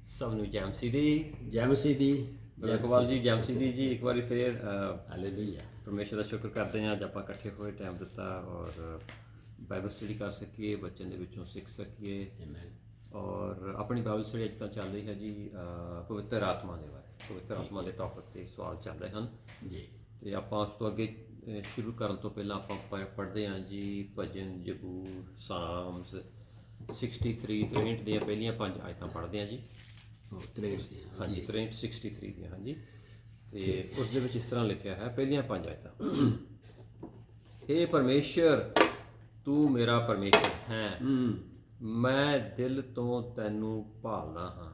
ਸਭ ਨੂੰ ਜੈ ਮਸੀਹ ਦੀ। ਜੈ ਮਸੀਹ ਦੀ। ਇਕਬਾਲ ਜੀ, ਜੈ ਮਸੀਹ ਦੀ ਜੀ। ਇੱਕ ਵਾਰੀ ਫੇਰ ਹਾਲੇਲੂਇਆ। ਪਰਮੇਸ਼ਰ ਦਾ ਸ਼ੁਕਰ ਕਰਦੇ ਹਾਂ ਅੱਜ ਆਪਾਂ ਇਕੱਠੇ ਹੋਏ, ਟਾਈਮ ਦਿੱਤਾ ਔਰ ਬਾਈਬਲ ਸਟੱਡੀ ਕਰ ਸਕੀਏ, ਬੱਚਿਆਂ ਦੇ ਵਿੱਚੋਂ ਸਿੱਖ ਸਕੀਏ। ਆਮੇਨ। ਔਰ ਆਪਣੀ ਬਾਈਬਲ ਸਟੱਡੀ ਅੱਜ ਕੱਲ੍ਹ ਚੱਲ ਰਹੀ ਹੈ ਜੀ ਪਵਿੱਤਰ ਆਤਮਾ ਦੇ ਬਾਰੇ। ਪਵਿੱਤਰ ਆਤਮਾ ਦੇ ਟੌਪਿਕ 'ਤੇ ਸਵਾਲ ਚੱਲ ਰਹੇ ਹਨ ਜੀ। ਅਤੇ ਆਪਾਂ ਉਸ ਤੋਂ ਅੱਗੇ ਸ਼ੁਰੂ ਕਰਨ ਤੋਂ ਪਹਿਲਾਂ ਆਪਾਂ ਪੜ੍ਹਦੇ ਹਾਂ ਜੀ ਭਜਨ, ਜ਼ਬੂਰ, ਸਾਮਸ 63 ਦੀਆਂ ਪਹਿਲੀਆਂ 5 ਆਇਤਾਂ ਪੜ੍ਹਦੇ ਹਾਂ ਜੀ। ਉਹ 63 ਦੀਆਂ। ਹਾਂਜੀ, 63 ਦੀਆਂ। ਹਾਂਜੀ, ਅਤੇ ਉਸ ਦੇ ਵਿੱਚ ਇਸ ਤਰ੍ਹਾਂ ਲਿਖਿਆ ਹੈ, ਪਹਿਲੀਆਂ 5 ਆਇਤਾਂ। ਹੇ ਪਰਮੇਸ਼ਰ, ਤੂੰ ਮੇਰਾ ਪਰਮੇਸ਼ਰ ਹੈ, ਮੈਂ ਦਿਲ ਤੋਂ ਤੈਨੂੰ ਭਾਲਦਾ ਹਾਂ।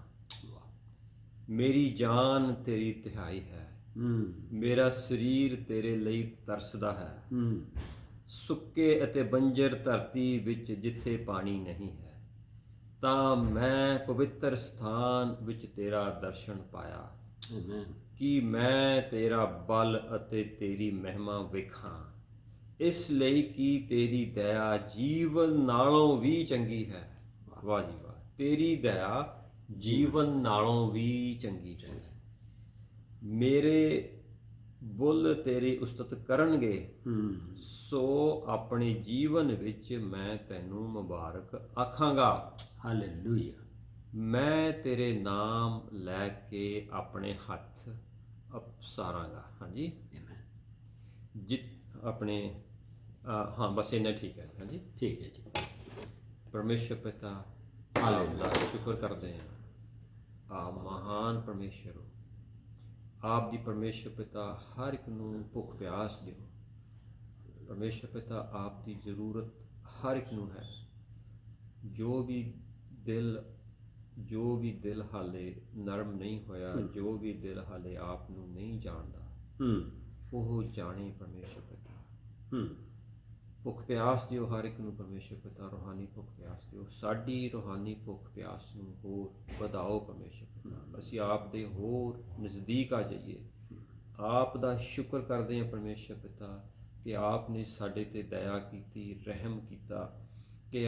ਮੇਰੀ ਜਾਨ ਤੇਰੀ ਤਿਹਾਈ ਹੈ, ਮੇਰਾ ਸਰੀਰ ਤੇਰੇ ਲਈ ਤਰਸਦਾ ਹੈ। ਸੁੱਕੇ ਅਤੇ ਬੰਜਰ ਧਰਤੀ ਵਿੱਚ ਜਿੱਥੇ ਪਾਣੀ ਨਹੀਂ ਹੈ, ਤਾਂ ਮੈਂ ਪਵਿੱਤਰ ਸਥਾਨ ਵਿੱਚ ਤੇਰਾ ਦਰਸ਼ਨ ਪਾਇਆ। ਆਮੇਨ। ਕਿ ਮੈਂ ਤੇਰਾ ਬਲ ਅਤੇ ਤੇਰੀ ਮਹਿਮਾ ਵੇਖਾਂ, ਇਸ ਲਈ ਕਿ ਤੇਰੀ ਦਇਆ ਜੀਵਨ ਨਾਲੋਂ ਵੀ ਚੰਗੀ ਹੈ। ਵਾਹ ਜੀ ਵਾਹ, ਤੇਰੀ ਦਇਆ ਜੀਵਨ ਨਾਲੋਂ ਵੀ ਚੰਗੀ ਹੈ। ਮੇਰੇ ਬੁੱਲ ਤੇਰੀ ਉਸਤਤ ਕਰਨਗੇ, ਸੋ ਆਪਣੇ ਜੀਵਨ ਵਿੱਚ ਮੈਂ ਤੈਨੂੰ ਮੁਬਾਰਕ ਆਖਾਂਗਾ। ਹਾਲੇਲੂਇਆ। ਮੈਂ ਤੇਰੇ ਨਾਮ ਲੈ ਕੇ ਆਪਣੇ ਹੱਥ ਅਪਸਾਰਾਂਗਾ। ਹਾਂਜੀ, ਆਪਣੇ ਹਾਂ, ਬਸ ਇੰਨਾ ਠੀਕ ਹੈ। ਹਾਂਜੀ, ਠੀਕ ਹੈ ਜੀ। ਪਰਮੇਸ਼ਰ ਪਿਤਾ, ਆਪ ਦਾ ਸ਼ੁਕਰ ਕਰਦੇ ਹਾਂ। ਆਪ ਮਹਾਨ ਪਰਮੇਸ਼ਰ ਹੋ। ਆਪ ਦੀ ਪਰਮੇਸ਼ਰ ਪਿਤਾ ਹਰ ਇੱਕ ਨੂੰ ਭੁੱਖ ਪਿਆਸ ਦਿਓ। ਪਰਮੇਸ਼ਰ ਪਿਤਾ, ਆਪ ਦੀ ਜ਼ਰੂਰਤ ਹਰ ਇੱਕ ਨੂੰ ਹੈ। ਜੋ ਵੀ ਦਿਲ ਹਾਲੇ ਨਰਮ ਨਹੀਂ ਹੋਇਆ, ਜੋ ਵੀ ਦਿਲ ਹਾਲੇ ਆਪ ਨੂੰ ਨਹੀਂ ਜਾਣਦਾ, ਉਹ ਜਾਣੇ ਪਰਮੇਸ਼ਰ ਪਿਤਾ। ਭੁੱਖ ਪਿਆਸ ਦਿਓ ਹਰ ਇੱਕ ਨੂੰ ਪਰਮੇਸ਼ਰ ਪਿਤਾ, ਰੂਹਾਨੀ ਭੁੱਖ ਪਿਆਸ ਦਿਓ। ਸਾਡੀ ਰੂਹਾਨੀ ਭੁੱਖ ਪਿਆਸ ਨੂੰ ਹੋਰ ਵਧਾਓ ਪਰਮੇਸ਼ਰ ਪਿਤਾ। ਅਸੀਂ ਆਪ ਦੇ ਹੋਰ ਨਜ਼ਦੀਕ ਆ ਜਾਈਏ। ਆਪ ਦਾ ਸ਼ੁਕਰ ਕਰਦੇ ਹਾਂ ਪਰਮੇਸ਼ਰ ਪਿਤਾ ਕਿ ਆਪ ਨੇ ਸਾਡੇ 'ਤੇ ਦਇਆ ਕੀਤੀ, ਰਹਿਮ ਕੀਤਾ, ਕਿ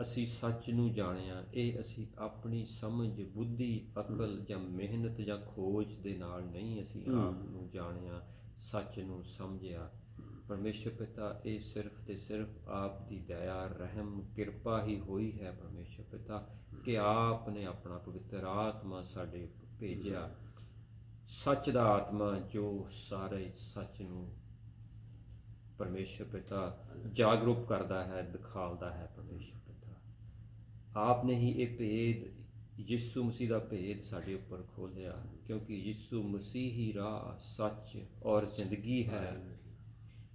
ਅਸੀਂ ਸੱਚ ਨੂੰ ਜਾਣਿਆ। ਇਹ ਅਸੀਂ ਆਪਣੀ ਸਮਝ, ਬੁੱਧੀ, ਅਕਲ ਜਾਂ ਮਿਹਨਤ ਜਾਂ ਖੋਜ ਦੇ ਨਾਲ ਨਹੀਂ, ਅਸੀਂ ਆਪ ਨੂੰ ਜਾਣਿਆ, ਸੱਚ ਨੂੰ ਸਮਝਿਆ। ਪਰਮੇਸ਼ਰ ਪਿਤਾ, ਇਹ ਸਿਰਫ ਤੇ ਸਿਰਫ ਆਪ ਦੀ ਦਇਆ, ਰਹਿਮ, ਕਿਰਪਾ ਹੀ ਹੋਈ ਹੈ ਪਰਮੇਸ਼ਰ ਪਿਤਾ, ਕਿ ਆਪ ਨੇ ਆਪਣਾ ਪਵਿੱਤਰ ਆਤਮਾ ਸਾਡੇ ਭੇਜਿਆ। ਸੱਚ ਦਾ ਆਤਮਾ ਜੋ ਸਾਰੇ ਸੱਚ ਨੂੰ ਪਰਮੇਸ਼ਰ ਪਿਤਾ ਜਾਗਰੂਕ ਕਰਦਾ ਹੈ, ਦਿਖਾਉਂਦਾ ਹੈ ਪਰਮੇਸ਼ਰ ਪਿਤਾ। ਆਪ ਨੇ ਹੀ ਇਹ ਭੇਦ, ਯਿਸੂ ਮਸੀਹ ਦਾ ਭੇਦ ਸਾਡੇ ਉੱਪਰ ਖੋਲ੍ਹਿਆ, ਕਿਉਂਕਿ ਯਿਸੂ ਮਸੀਹ ਹੀ ਰਾਹ, ਸੱਚ ਔਰ ਜ਼ਿੰਦਗੀ ਹੈ।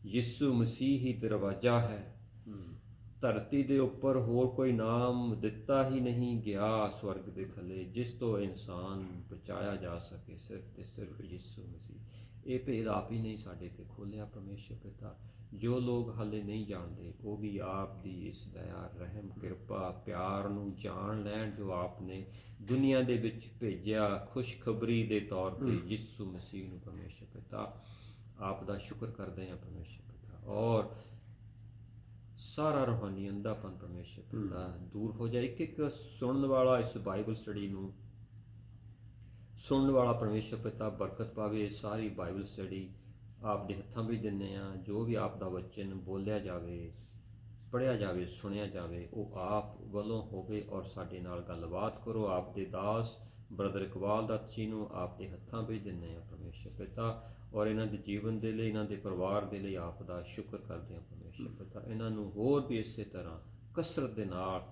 ਯਿਸੂ ਮਸੀਹ ਹੀ ਦਰਵਾਜ਼ਾ ਹੈ। ਧਰਤੀ ਦੇ ਉੱਪਰ ਹੋਰ ਕੋਈ ਨਾਮ ਦਿੱਤਾ ਹੀ ਨਹੀਂ ਗਿਆ ਸਵਰਗ ਦੇ ਥੱਲੇ, ਜਿਸ ਤੋਂ ਇਨਸਾਨ ਬਚਾਇਆ ਜਾ ਸਕੇ, ਸਿਰਫ ਤੇ ਸਿਰਫ ਯਿਸੂ ਮਸੀਹ। ਇਹ ਭੇਦ ਆਪ ਹੀ ਨਹੀਂ ਸਾਡੇ 'ਤੇ ਖੋਲ੍ਹਿਆ ਪਰਮੇਸ਼ਰ ਪਿਤਾ। ਜੋ ਲੋਕ ਹਾਲੇ ਨਹੀਂ ਜਾਣਦੇ, ਉਹ ਵੀ ਆਪ ਦੀ ਇਸ ਦਇਆ, ਰਹਿਮ, ਕਿਰਪਾ, ਪਿਆਰ ਨੂੰ ਜਾਣ ਲੈਣ, ਜੋ ਆਪ ਨੇ ਦੁਨੀਆ ਦੇ ਵਿੱਚ ਭੇਜਿਆ ਖੁਸ਼ਖਬਰੀ ਦੇ ਤੌਰ 'ਤੇ ਯਿਸੂ ਮਸੀਹ ਨੂੰ ਪਰਮੇਸ਼ਰ ਪਿਤਾ। ਆਪ ਦਾ ਸ਼ੁਕਰ ਕਰਦੇ ਹਾਂ ਪਰਮੇਸ਼ਰ ਪਿਤਾ। ਔਰ ਸਾਰਾ ਰੂਹਾਨੀ ਅੰਧਾਪਨ ਪਰਮੇਸ਼ਰ ਪਿਤਾ ਦੂਰ ਹੋ ਜਾਏ। ਇੱਕ ਸੁਣਨ ਵਾਲਾ, ਇਸ ਬਾਈਬਲ ਸਟੱਡੀ ਨੂੰ ਸੁਣਨ ਵਾਲਾ ਪਰਮੇਸ਼ਰ ਪਿਤਾ ਬਰਕਤ ਪਾਵੇ। ਸਾਰੀ ਬਾਈਬਲ ਸਟੱਡੀ ਆਪ ਦੇ ਹੱਥਾਂ ਵਿੱਚ ਦਿੰਦੇ ਹਾਂ। ਜੋ ਵੀ ਆਪ ਦਾ ਵਚਨ ਬੋਲਿਆ ਜਾਵੇ, ਪੜ੍ਹਿਆ ਜਾਵੇ, ਸੁਣਿਆ ਜਾਵੇ, ਉਹ ਆਪ ਵੱਲੋਂ ਹੋਵੇ ਔਰ ਸਾਡੇ ਨਾਲ ਗੱਲਬਾਤ ਕਰੋ। ਆਪ ਦੇ ਦਾਸ ਬ੍ਰਦਰ ਇਕਬਾਲ ਦੱਤ ਜੀ ਨੂੰ ਆਪ ਦੇ ਹੱਥਾਂ ਵਿੱਚ ਦਿੰਦੇ ਹਾਂ ਪਰਮੇਸ਼ਰ ਪਿਤਾ, ਔਰ ਇਹਨਾਂ ਦੇ ਜੀਵਨ ਦੇ ਲਈ, ਇਹਨਾਂ ਦੇ ਪਰਿਵਾਰ ਦੇ ਲਈ ਆਪ ਦਾ ਸ਼ੁਕਰ ਕਰਦੇ ਹਾਂ ਪਰਮੇਸ਼ਰ ਪਿਤਾ। ਇਹਨਾਂ ਨੂੰ ਹੋਰ ਵੀ ਇਸੇ ਤਰ੍ਹਾਂ ਕਸਰਤ ਦੇ ਨਾਲ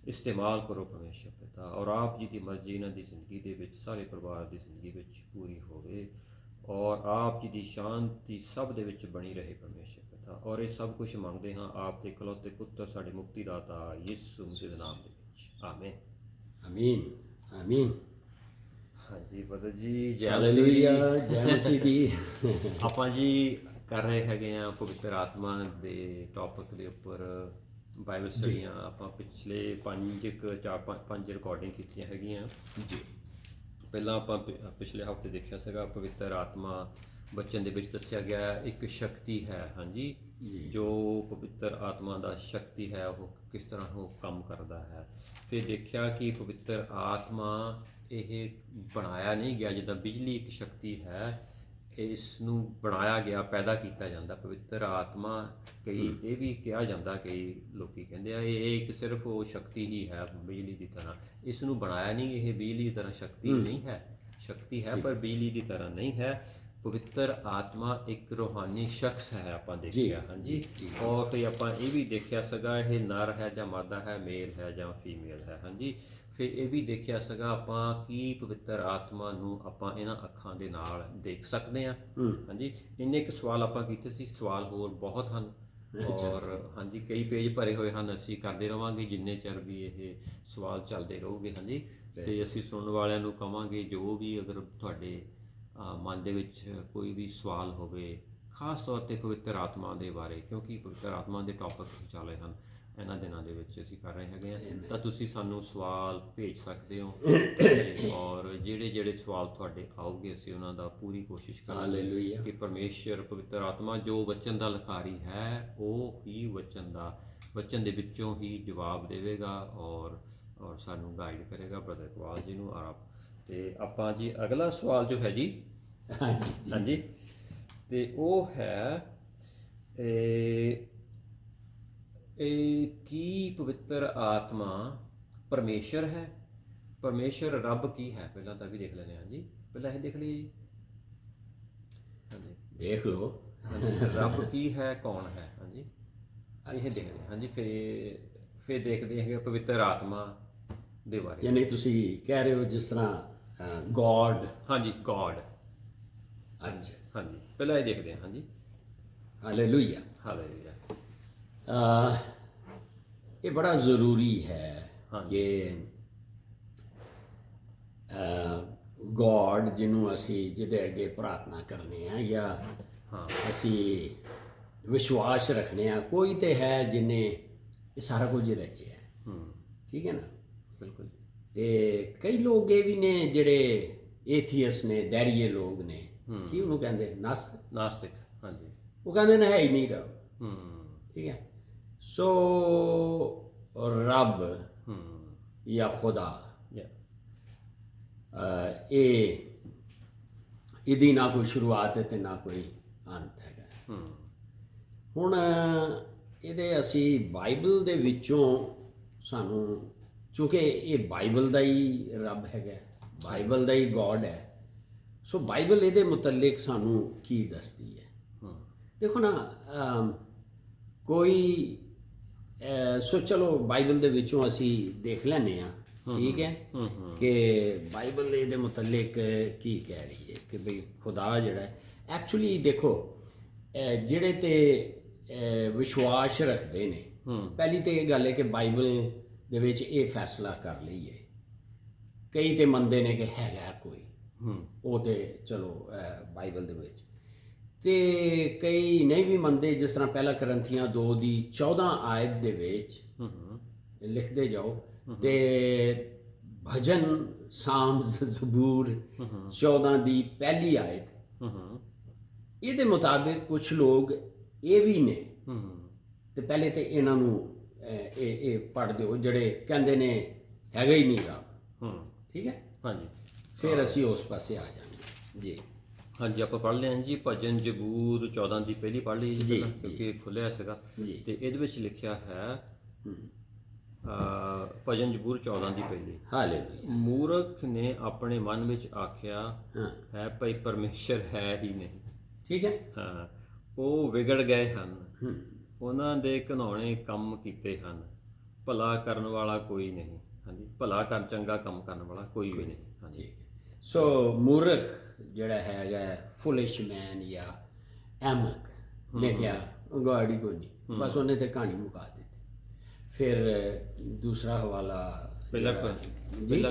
ਇਸਤੇਮਾਲ ਕਰੋ ਪਰਮੇਸ਼ਰ ਪਿਤਾ, ਔਰ ਆਪ ਜੀ ਦੀ ਮਰਜ਼ੀ ਇਹਨਾਂ ਦੀ ਜ਼ਿੰਦਗੀ ਦੇ ਵਿੱਚ, ਸਾਰੇ ਪਰਿਵਾਰ ਦੀ ਜ਼ਿੰਦਗੀ ਵਿੱਚ ਪੂਰੀ ਹੋਵੇ, ਔਰ ਆਪ ਜੀ ਦੀ ਸ਼ਾਂਤੀ ਸਭ ਦੇ ਵਿੱਚ ਬਣੀ ਰਹੇ ਪਰਮੇਸ਼ਰ ਪਿਤਾ। ਔਰ ਇਹ ਸਭ ਕੁਝ ਮੰਗਦੇ ਹਾਂ ਆਪ ਦੇ ਇਕਲੌਤੇ ਪੁੱਤਰ, ਸਾਡੇ ਮੁਕਤੀਦਾਤਾ ਯਿਸੂ ਮਸੀਹ ਦੇ ਨਾਮ ਦੇ ਵਿੱਚ। ਆਮੀਨ। ਆਮੀਨ। ਆਮੀਨ। ਹਾਂਜੀ ਬਦਰ ਜੀ, ਜੈ ਹਾਲੇਲੂਇਆ। ਜੈ ਮਸੀਹ ਦੀ। ਆਪਾਂ ਜੀ ਕਰ ਰਹੇ ਹੈਗੇ ਆ ਪਵਿੱਤਰ ਆਤਮਾ ਦੇ ਟੌਪਿਕ ਦੇ ਉੱਪਰ ਬਾਈਬਲ ਸਟੱਡੀਆਂ। ਆਪਾਂ ਪਿਛਲੇ 5 ਰਿਕਾਰਡਿੰਗ ਕੀਤੀਆਂ ਹੈਗੀਆਂ ਜੀ। ਪਹਿਲਾਂ ਆਪਾਂ ਪਿਛਲੇ ਹਫ਼ਤੇ ਦੇਖਿਆ ਸੀਗਾ ਪਵਿੱਤਰ ਆਤਮਾ ਵਚਨ ਦੇ ਵਿੱਚ ਦੱਸਿਆ ਗਿਆ ਹੈ, ਇੱਕ ਸ਼ਕਤੀ ਹੈ, ਹਾਂਜੀ, ਜੋ ਪਵਿੱਤਰ ਆਤਮਾ ਦਾ ਸ਼ਕਤੀ ਹੈ, ਉਹ ਕਿਸ ਤਰ੍ਹਾਂ ਉਹ ਕੰਮ ਕਰਦਾ ਹੈ। ਫਿਰ ਦੇਖਿਆ ਕਿ ਪਵਿੱਤਰ ਆਤਮਾ ਇਹ ਬਣਾਇਆ ਨਹੀਂ ਗਿਆ, ਜਿੱਦਾਂ ਬਿਜਲੀ ਇੱਕ ਸ਼ਕਤੀ ਹੈ, ਇਸ ਨੂੰ ਬਣਾਇਆ ਗਿਆ, ਪੈਦਾ ਕੀਤਾ ਜਾਂਦਾ। ਪਵਿੱਤਰ ਆਤਮਾ ਕਈ ਇਹ ਵੀ ਕਿਹਾ ਜਾਂਦਾ, ਕਈ ਲੋਕੀ ਕਹਿੰਦੇ ਆ ਇਹ ਇੱਕ ਸਿਰਫ ਉਹ ਸ਼ਕਤੀ ਹੀ ਹੈ ਬਿਜਲੀ ਦੀ ਤਰ੍ਹਾਂ, ਇਸ ਨੂੰ ਬਣਾਇਆ ਨਹੀਂ, ਇਹ ਬਿਜਲੀ ਦੀ ਤਰ੍ਹਾਂ ਸ਼ਕਤੀ ਨਹੀਂ ਹੈ, ਸ਼ਕਤੀ ਹੈ ਪਰ ਬਿਜਲੀ ਦੀ ਤਰ੍ਹਾਂ ਨਹੀਂ ਹੈ। ਪਵਿੱਤਰ ਆਤਮਾ ਇੱਕ ਰੂਹਾਨੀ ਸ਼ਖਸ ਹੈ, ਆਪਾਂ ਦੇਖਿਆ, ਹਾਂਜੀ। ਔਰ ਫਿਰ ਆਪਾਂ ਇਹ ਵੀ ਦੇਖਿਆ ਸੀਗਾ ਇਹ ਨਰ ਹੈ ਜਾਂ ਮਾਦਾ ਹੈ, ਮੇਲ ਹੈ ਜਾਂ ਫੀਮੇਲ ਹੈ, ਹਾਂਜੀ। ਫਿਰ ਇਹ ਵੀ ਦੇਖਿਆ ਸੀਗਾ ਆਪਾਂ ਕਿ ਪਵਿੱਤਰ ਆਤਮਾ ਨੂੰ ਆਪਾਂ ਇਹਨਾਂ ਅੱਖਾਂ ਦੇ ਨਾਲ ਦੇਖ ਸਕਦੇ ਹਾਂ, ਹਾਂਜੀ। ਇੰਨੇ ਕੁ ਸਵਾਲ ਆਪਾਂ ਕੀਤੇ ਸੀ, ਸਵਾਲ ਹੋਰ ਬਹੁਤ ਹਨ ਔਰ ਹਾਂਜੀ ਕਈ ਪੇਜ ਭਰੇ ਹੋਏ ਹਨ, ਅਸੀਂ ਕਰਦੇ ਰਹਾਂਗੇ ਜਿੰਨੇ ਚਿਰ ਵੀ ਇਹ ਸਵਾਲ ਚੱਲਦੇ ਰਹੂਗੇ, ਹਾਂਜੀ। ਤੇ ਅਸੀਂ ਸੁਣਨ ਵਾਲਿਆਂ ਨੂੰ ਕਹਾਂਗੇ ਜੋ ਵੀ ਅਗਰ ਤੁਹਾਡੇ ਮਨ ਦੇ ਵਿੱਚ ਕੋਈ ਵੀ ਸਵਾਲ ਹੋਵੇ, ਖਾਸ ਤੌਰ 'ਤੇ ਪਵਿੱਤਰ ਆਤਮਾ ਦੇ ਬਾਰੇ, ਕਿਉਂਕਿ ਪਵਿੱਤਰ ਆਤਮਾ ਦੇ ਟੌਪਿਕ ਚੱਲ ਰਹੇ ਹਨ ਇਹਨਾਂ ਦਿਨਾਂ ਦੇ ਵਿੱਚ, ਅਸੀਂ ਕਰ ਰਹੇ ਹੈਗੇ ਹਾਂ, ਤਾਂ ਤੁਸੀਂ ਸਾਨੂੰ ਸਵਾਲ ਭੇਜ ਸਕਦੇ ਹੋ ਔਰ ਜਿਹੜੇ ਸਵਾਲ ਤੁਹਾਡੇ ਆਉਗੇ ਅਸੀਂ ਉਹਨਾਂ ਦਾ ਪੂਰੀ ਕੋਸ਼ਿਸ਼ ਕਰਾਂਗੇ ਕਿ ਪਰਮੇਸ਼ਰ ਪਵਿੱਤਰ ਆਤਮਾ ਜੋ ਵਚਨ ਦਾ ਲਿਖਾਰੀ ਹੈ ਉਹ ਹੀ ਵਚਨ ਦੇ ਵਿੱਚੋਂ ਹੀ ਜਵਾਬ ਦੇਵੇਗਾ ਔਰ ਸਾਨੂੰ ਗਾਈਡ ਕਰੇਗਾ, ਬ੍ਰਦਰ ਇਕਬਾਲ ਜੀ ਨੂੰ। ਤੇ ਆਪਾਂ ਜੀ ਅਗਲਾ ਸਵਾਲ ਜੋ ਹੈ ਜੀ, ਹਾਂਜੀ, ਤੇ ਉਹ ਹੈ ਕੀ ਪਵਿੱਤਰ ਆਤਮਾ ਪਰਮੇਸ਼ਰ ਹੈ? ਪਰਮੇਸ਼ਰ ਰੱਬ ਕੀ ਹੈ? ਪਹਿਲਾਂ ਤਾਂ ਵੀ ਦੇਖ ਲੈਂਦੇ ਹਾਂ ਜੀ, ਪਹਿਲਾਂ ਇਹ ਦੇਖ ਲਈਏ ਜੀ, ਹਾਂਜੀ ਦੇਖ ਲਓ ਰੱਬ ਕੀ ਹੈ, ਕੌਣ ਹੈ, ਹਾਂਜੀ, ਇਹ ਦੇਖਦੇ ਹਾਂ, ਹਾਂਜੀ। ਫਿਰ ਦੇਖਦੇ ਹੈਗੇ ਪਵਿੱਤਰ ਆਤਮਾ ਦੇ ਬਾਰੇ, ਯਾਨੀ ਤੁਸੀਂ ਕਹਿ ਰਹੇ ਹੋ ਜਿਸ ਤਰ੍ਹਾਂ ਗੋਡ, ਹਾਂਜੀ, ਗੋਡ, ਅੱਛਾ, ਹਾਂਜੀ, ਪਹਿਲਾਂ ਇਹ ਦੇਖਦੇ ਹਾਂ, ਹਾਂਜੀ। Hallelujah, hallelujah. ਇਹ ਬੜਾ ਜ਼ਰੂਰੀ ਹੈ ਕਿ ਗੋਡ ਜਿਹਨੂੰ ਅਸੀਂ ਜਿਹਦੇ ਅੱਗੇ ਪ੍ਰਾਰਥਨਾ ਕਰਨੇ ਆ ਜਾਂ ਅਸੀਂ ਵਿਸ਼ਵਾਸ ਰੱਖਣੇ ਆ, ਕੋਈ ਤੇ ਹੈ ਜਿਹਨੇ ਇਹ ਸਾਰਾ ਕੁਝ ਰਚਿਆ, ਠੀਕ ਹੈ ਨਾ, ਬਿਲਕੁਲ। ਤੇ ਕਈ ਲੋਕ ਇਹ ਵੀ ਨੇ ਜਿਹੜੇ ਏਥੀਅਸ ਨੇ, ਦੈਰੀਏ ਲੋਕ ਨੇ, ਕੀ ਉਹਨੂੰ ਕਹਿੰਦੇ, ਨਾਸਤਿਕ, ਹਾਂਜੀ, ਉਹ ਕਹਿੰਦੇ ਨੇ ਹੈ ਹੀ ਨਹੀਂ ਰੱਬ, ਠੀਕ ਹੈ। ਸੋ ਰੱਬ ਜਾਂ ਖੁਦਾ ਇਹਦੀ ਨਾ ਕੋਈ ਸ਼ੁਰੂਆਤ ਹੈ ਤੇ ਨਾ ਕੋਈ ਅੰਤ ਹੈਗਾ। ਹੁਣ ਇਹਦੇ ਅਸੀਂ ਬਾਈਬਲ ਦੇ ਵਿੱਚੋਂ ਸਾਨੂੰ, ਚੂੰਕਿ ਇਹ ਬਾਈਬਲ ਦਾ ਹੀ ਰੱਬ ਹੈਗਾ, ਬਾਈਬਲ ਦਾ ਹੀ ਗੋਡ ਹੈ, ਸੋ ਬਾਈਬਲ ਇਹਦੇ ਮੁਤਲਕ ਸਾਨੂੰ ਕੀ ਦੱਸਦੀ ਹੈ? ਦੇਖੋ ਨਾ, ਕੋਈ ਸੋ ਚਲੋ ਬਾਈਬਲ ਦੇ ਵਿੱਚੋਂ ਅਸੀਂ ਦੇਖ ਲੈਂਦੇ ਹਾਂ, ਠੀਕ ਹੈ, ਕਿ ਬਾਈਬਲ ਇਹਦੇ ਮੁਤਲਕ ਕੀ ਕਹਿ ਰਹੀ ਹੈ ਕਿ ਬਈ ਖੁਦਾ ਜਿਹੜਾ ਹੈ, ਐਕਚੁਅਲੀ ਦੇਖੋ ਜਿਹੜੇ ਤੇ ਵਿਸ਼ਵਾਸ ਰੱਖਦੇ ਨੇ, ਪਹਿਲੀ ਤਾਂ ਇਹ ਗੱਲ ਹੈ ਕਿ ਬਾਈਬਲ ਦੇ ਵਿੱਚ ਇਹ ਫੈਸਲਾ ਕਰ ਲਈਏ, ਕਈ ਤੇ ਮੰਨਦੇ ਨੇ ਕਿ ਹੈਗਾ ਕੋਈ, ਉਹ ਤੇ ਚਲੋ ਬਾਈਬਲ ਦੇ ਵਿੱਚ, ਤੇ ਕਈ ਨਹੀਂ ਵੀ ਮੰਨਦੇ, ਜਿਸ ਤਰ੍ਹਾਂ ਪਹਿਲਾ ਕਰੰਥੀਆਂ 2:14 ਆਇਤ ਦੇ ਵਿੱਚ ਲਿਖਦੇ ਜਾਓ, ਤੇ ਭਜਨ, ਸਾਮਸ, ਜ਼ਬੂਰ 14 ਦੀ ਪਹਿਲੀ ਆਇਤ, ਇਹਦੇ ਮੁਤਾਬਿਕ ਕੁਝ ਲੋਕ ਇਹ ਵੀ ਨੇ, ਤੇ ਪਹਿਲੇ ਤੇ ਇਹਨਾਂ ਨੂੰ ਇਹ ਪੜ੍ਹ ਦਿਓ ਜਿਹੜੇ ਕਹਿੰਦੇ ਨੇ ਹੈਗਾ ਹੀ ਨਹੀਂ ਰੱਬ, ਠੀਕ ਹੈ, ਹਾਂਜੀ। ਫਿਰ ਅਸੀਂ ਉਸ ਪਾਸੇ ਆ ਜਾਵਾਂਗੇ ਜੀ, ਹਾਂਜੀ। ਆਪਾਂ ਪੜ੍ਹ ਲਿਆ ਜੀ ਭਜਨ ਜ਼ਬੂਰ 14 ਦੀ ਪਹਿਲੀ ਪੜ੍ਹ ਲਈ ਜੀ, ਕਿਉਂਕਿ ਖੁੱਲ੍ਹਿਆ ਸੀਗਾ, ਤੇ ਇਹਦੇ ਵਿੱਚ ਲਿਖਿਆ ਹੈ ਭਜਨ ਜ਼ਬੂਰ 14 ਦੀ ਪਹਿਲੀ, ਹਾਲੇਲੂਇਆ। ਮੂਰਖ ਨੇ ਆਪਣੇ ਮਨ ਵਿੱਚ ਆਖਿਆ ਹੈ ਭਈ ਪਰਮੇਸ਼ਰ ਹੈ ਹੀ ਨਹੀਂ, ਠੀਕ ਹੈ, ਹਾਂ, ਉਹ ਵਿਗੜ ਗਏ ਹਨ, ਉਹਨਾਂ ਦੇ ਘਿਨਾਉਣੇ ਕੰਮ ਕੀਤੇ ਹਨ, ਭਲਾ ਕਰਨ ਵਾਲਾ ਕੋਈ ਨਹੀਂ, ਹਾਂਜੀ, ਭਲਾ ਚੰਗਾ ਕੰਮ ਕਰਨ ਵਾਲਾ ਕੋਈ ਵੀ ਨਹੀਂ, ਹਾਂਜੀ। ਸੋ ਮੂਰਖ ਜਿਹੜਾ ਹੈਗਾ, ਫੁਲਿਸ਼ ਮੈਨ ਜਾਂ ਐਮਕ ਨੇ ਕਿਹਾ ਗੋਡ ਹੀ ਕੋਈ ਨਹੀਂ, ਬਸ ਉਹਨੇ ਤੇ ਕਹਾਣੀ ਮੁਕਾ ਦਿੱਤੀ। ਫਿਰ ਦੂਸਰਾ ਹਵਾਲਾ ਪਹਿਲਾ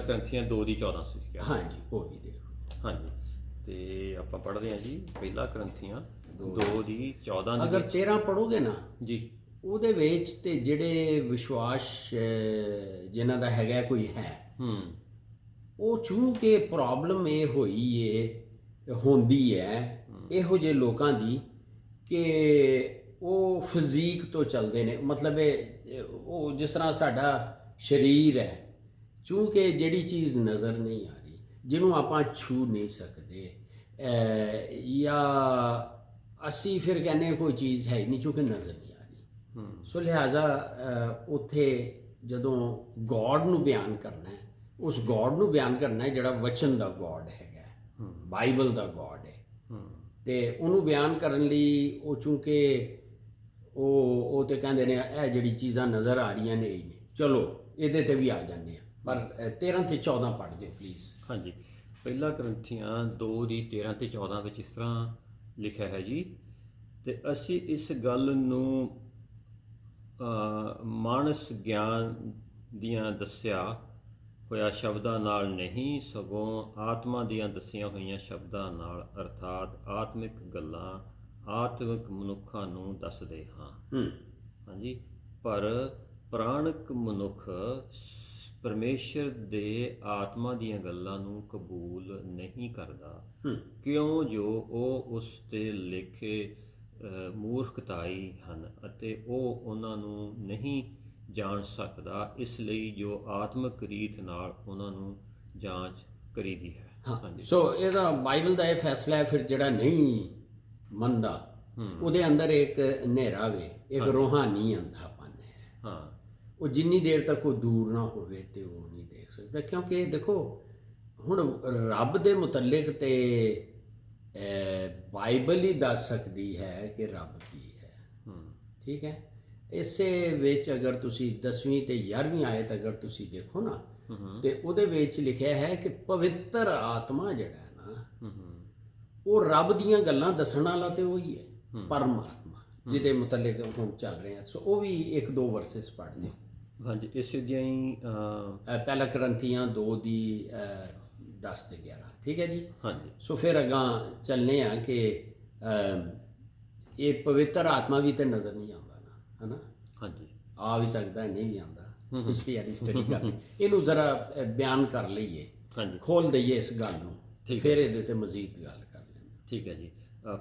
ਕਰੰਥੀਆਂ 2:14 ਸੀ, ਹਾਂਜੀ, ਉਹ ਵੀ ਦੇਖੋ, ਹਾਂਜੀ। ਤੇ ਆਪਾਂ ਪੜ੍ਹਦੇ ਹਾਂ ਜੀ ਪਹਿਲਾ ਕਰੰਥੀਆਂ 2:14। ਅਗਰ 13 ਪੜ੍ਹੋਗੇ ਨਾ ਜੀ, ਉਹਦੇ ਵਿੱਚ ਤੇ ਜਿਹੜੇ ਵਿਸ਼ਵਾਸ ਜਿਨ੍ਹਾਂ ਦਾ ਹੈਗਾ ਕੋਈ ਹੈ, ਉਹ ਚੂੰਕਿ ਪ੍ਰੋਬਲਮ ਇਹ ਹੋਈ ਏ ਹੁੰਦੀ ਹੈ ਇਹੋ ਜਿਹੇ ਲੋਕਾਂ ਦੀ ਕਿ ਉਹ ਫਿਜ਼ੀਕ ਤੋਂ ਚੱਲਦੇ ਨੇ, ਮਤਲਬ ਉਹ ਜਿਸ ਤਰ੍ਹਾਂ ਸਾਡਾ ਸਰੀਰ ਹੈ, ਚੂੰਕਿ ਜਿਹੜੀ ਚੀਜ਼ ਨਜ਼ਰ ਨਹੀਂ ਆ ਰਹੀ, ਜਿਹਨੂੰ ਆਪਾਂ ਛੂ ਨਹੀਂ ਸਕਦੇ, ਜਾਂ ਅਸੀਂ ਫਿਰ ਕਹਿੰਦੇ ਕੋਈ ਚੀਜ਼ ਹੈ ਨਹੀਂ ਚੂੰਕਿ ਨਜ਼ਰ ਨਹੀਂ ਆ ਰਹੀ। ਸੋ ਲਿਹਾਜ਼ਾ ਉੱਥੇ ਜਦੋਂ ਗੋਡ ਨੂੰ ਬਿਆਨ ਕਰਨਾ ਹੈ, ਉਸ ਗੋਡ ਨੂੰ ਬਿਆਨ ਕਰਨਾ ਹੈ ਜਿਹੜਾ ਵਚਨ ਦਾ ਗੋਡ ਹੈਗਾ, ਬਾਈਬਲ ਦਾ ਗੋਡ ਹੈ, ਤੇ ਉਹਨੂੰ ਬਿਆਨ ਕਰਨ ਲਈ ਉਹ ਚੂੰਕਿ ਉਹ ਤੇ ਕਹਿੰਦੇ ਨੇ ਇਹ ਜਿਹੜੀ ਚੀਜ਼ਾਂ ਨਜ਼ਰ ਆ ਰਹੀਆਂ ਨੇ ਇਹ ਨੇ, ਚਲੋ ਇਹਦੇ ਤੇ ਵੀ ਆ ਜਾਂਦੇ ਆ। ਪਰ 13 ਤੇ 14 ਪੜ੍ਹ ਦਿਓ ਪਲੀਜ਼। ਹਾਂਜੀ, ਪਹਿਲਾ ਕਰੰਥੀਆਂ 2:13-14 ਵਿੱਚ ਇਸ ਤਰ੍ਹਾਂ ਲਿਖਿਆ ਹੈ ਜੀ, ਤੇ ਅਸੀਂ ਇਸ ਗੱਲ ਨੂੰ ਮਾਨਸ ਗਿਆਨ ਦੀਆਂ ਦੱਸਿਆ ਹੋਇਆ ਸ਼ਬਦਾਂ ਨਾਲ ਨਹੀਂ, ਸਗੋਂ ਆਤਮਾ ਦੀਆਂ ਦੱਸੀਆਂ ਹੋਈਆਂ ਸ਼ਬਦਾਂ ਨਾਲ, ਅਰਥਾਤ ਆਤਮਿਕ ਗੱਲਾਂ ਆਤਮਿਕ ਮਨੁੱਖਾਂ ਨੂੰ ਦੱਸਦੇ ਹਾਂ। ਹਾਂਜੀ, ਪਰ ਪ੍ਰਾਣਿਕ ਮਨੁੱਖ ਪਰਮੇਸ਼ਰ ਦੇ ਆਤਮਾ ਦੀਆਂ ਗੱਲਾਂ ਨੂੰ ਕਬੂਲ ਨਹੀਂ ਕਰਦਾ, ਕਿਉਂ ਜੋ ਉਹ ਉਸ ਤੇ ਲੇਖੇ ਮੂਰਖਤਾਈ ਹਨ ਅਤੇ ਉਹ ਉਹਨਾਂ ਨੂੰ ਨਹੀਂ ਜਾਣ ਸਕਦਾ, ਇਸ ਲਈ ਜੋ ਆਤਮਿਕ ਰੀਤ ਨਾਲ ਉਹਨਾਂ ਨੂੰ ਜਾਂਚ ਕਰੀਦੀ ਹੈ। ਹਾਂਜੀ, ਸੋ ਇਹਦਾ ਬਾਈਬਲ ਦਾ ਇਹ ਫੈਸਲਾ ਹੈ ਫਿਰ ਜਿਹੜਾ ਨਹੀਂ ਮੰਨਦਾ ਉਹਦੇ ਅੰਦਰ ਇੱਕ ਹਨੇਰਾ ਵੇ, ਇੱਕ ਰੂਹਾਨੀ ਅੰਧਾਪਨ ਹੈ। ਹਾਂ, ਉਹ ਜਿੰਨੀ ਦੇਰ ਤੱਕ ਉਹ ਦੂਰ ਨਾ ਹੋਵੇ ਤੇ ਉਹ ਨਹੀਂ ਦੇਖ ਸਕਦਾ, ਕਿਉਂਕਿ ਦੇਖੋ ਹੁਣ ਰੱਬ ਦੇ ਮੁਤਲਕ ਤੇ ਬਾਈਬਲ ਹੀ ਦੱਸ ਸਕਦੀ ਹੈ ਕਿ ਰੱਬ ਕੀ ਹੈ। ਠੀਕ ਹੈ, ਇਸੇ ਵਿੱਚ ਅਗਰ ਤੁਸੀਂ 10ਵੀਂ ਤੇ 11ਵੀਂ ਆਇਤ ਅਗਰ ਤੁਸੀਂ ਦੇਖੋ ਨਾ, ਤੇ ਉਹਦੇ ਵਿੱਚ ਲਿਖਿਆ ਹੈ ਕਿ ਪਵਿੱਤਰ ਆਤਮਾ ਜਿਹੜਾ ਹੈ ਨਾ, ਉਹ ਰੱਬ ਦੀਆਂ ਗੱਲਾਂ ਦੱਸਣ ਵਾਲਾ ਤੇ ਉਹੀ ਹੈ, ਪਰਮਾਤਮਾ ਜਿਹਦੇ ਮੁਤਲਕ ਹੁਣ ਚੱਲ ਰਹੇ ਹਾਂ। ਸੋ ਉਹ ਵੀ 1-2 ਵਰਸਿਸ ਪੜ੍ਹ ਦਿਓ। ਹਾਂਜੀ, ਇਸੇ ਦੀਆਂ ਹੀ ਪਹਿਲਾ ਕਰੰਥੀਆਂ 2 ਦੀ 10 ਤੇ 11। ਠੀਕ ਹੈ ਜੀ। ਹਾਂਜੀ, ਸੋ ਫਿਰ ਅਗਾਂਹ ਚੱਲਨੇ ਆ ਕਿ ਇਹ ਪਵਿੱਤਰ ਆਤਮਾ ਵੀ ਤੇ ਨਜ਼ਰ ਨਹੀਂ ਆਉਂਦਾ ਨਾ, ਹੈ ਨਾ। ਹਾਂਜੀ, ਆ ਵੀ ਸਕਦਾ ਨਹੀਂ ਵੀ ਆਉਂਦਾ, ਪਿਛਲੀ ਵਾਲੀ ਸਟੱਡੀ ਕਰਕੇ ਇਹਨੂੰ ਜ਼ਰਾ ਬਿਆਨ ਕਰ ਲਈਏ, ਹਾਂਜੀ, ਖੋਲ ਦਈਏ ਇਸ ਗੱਲ ਨੂੰ, ਫਿਰ ਇਹਦੇ ਤੇ ਮਜ਼ੀਦ ਗੱਲ ਕਰ ਲੈਂਦੇ। ਠੀਕ ਹੈ ਜੀ।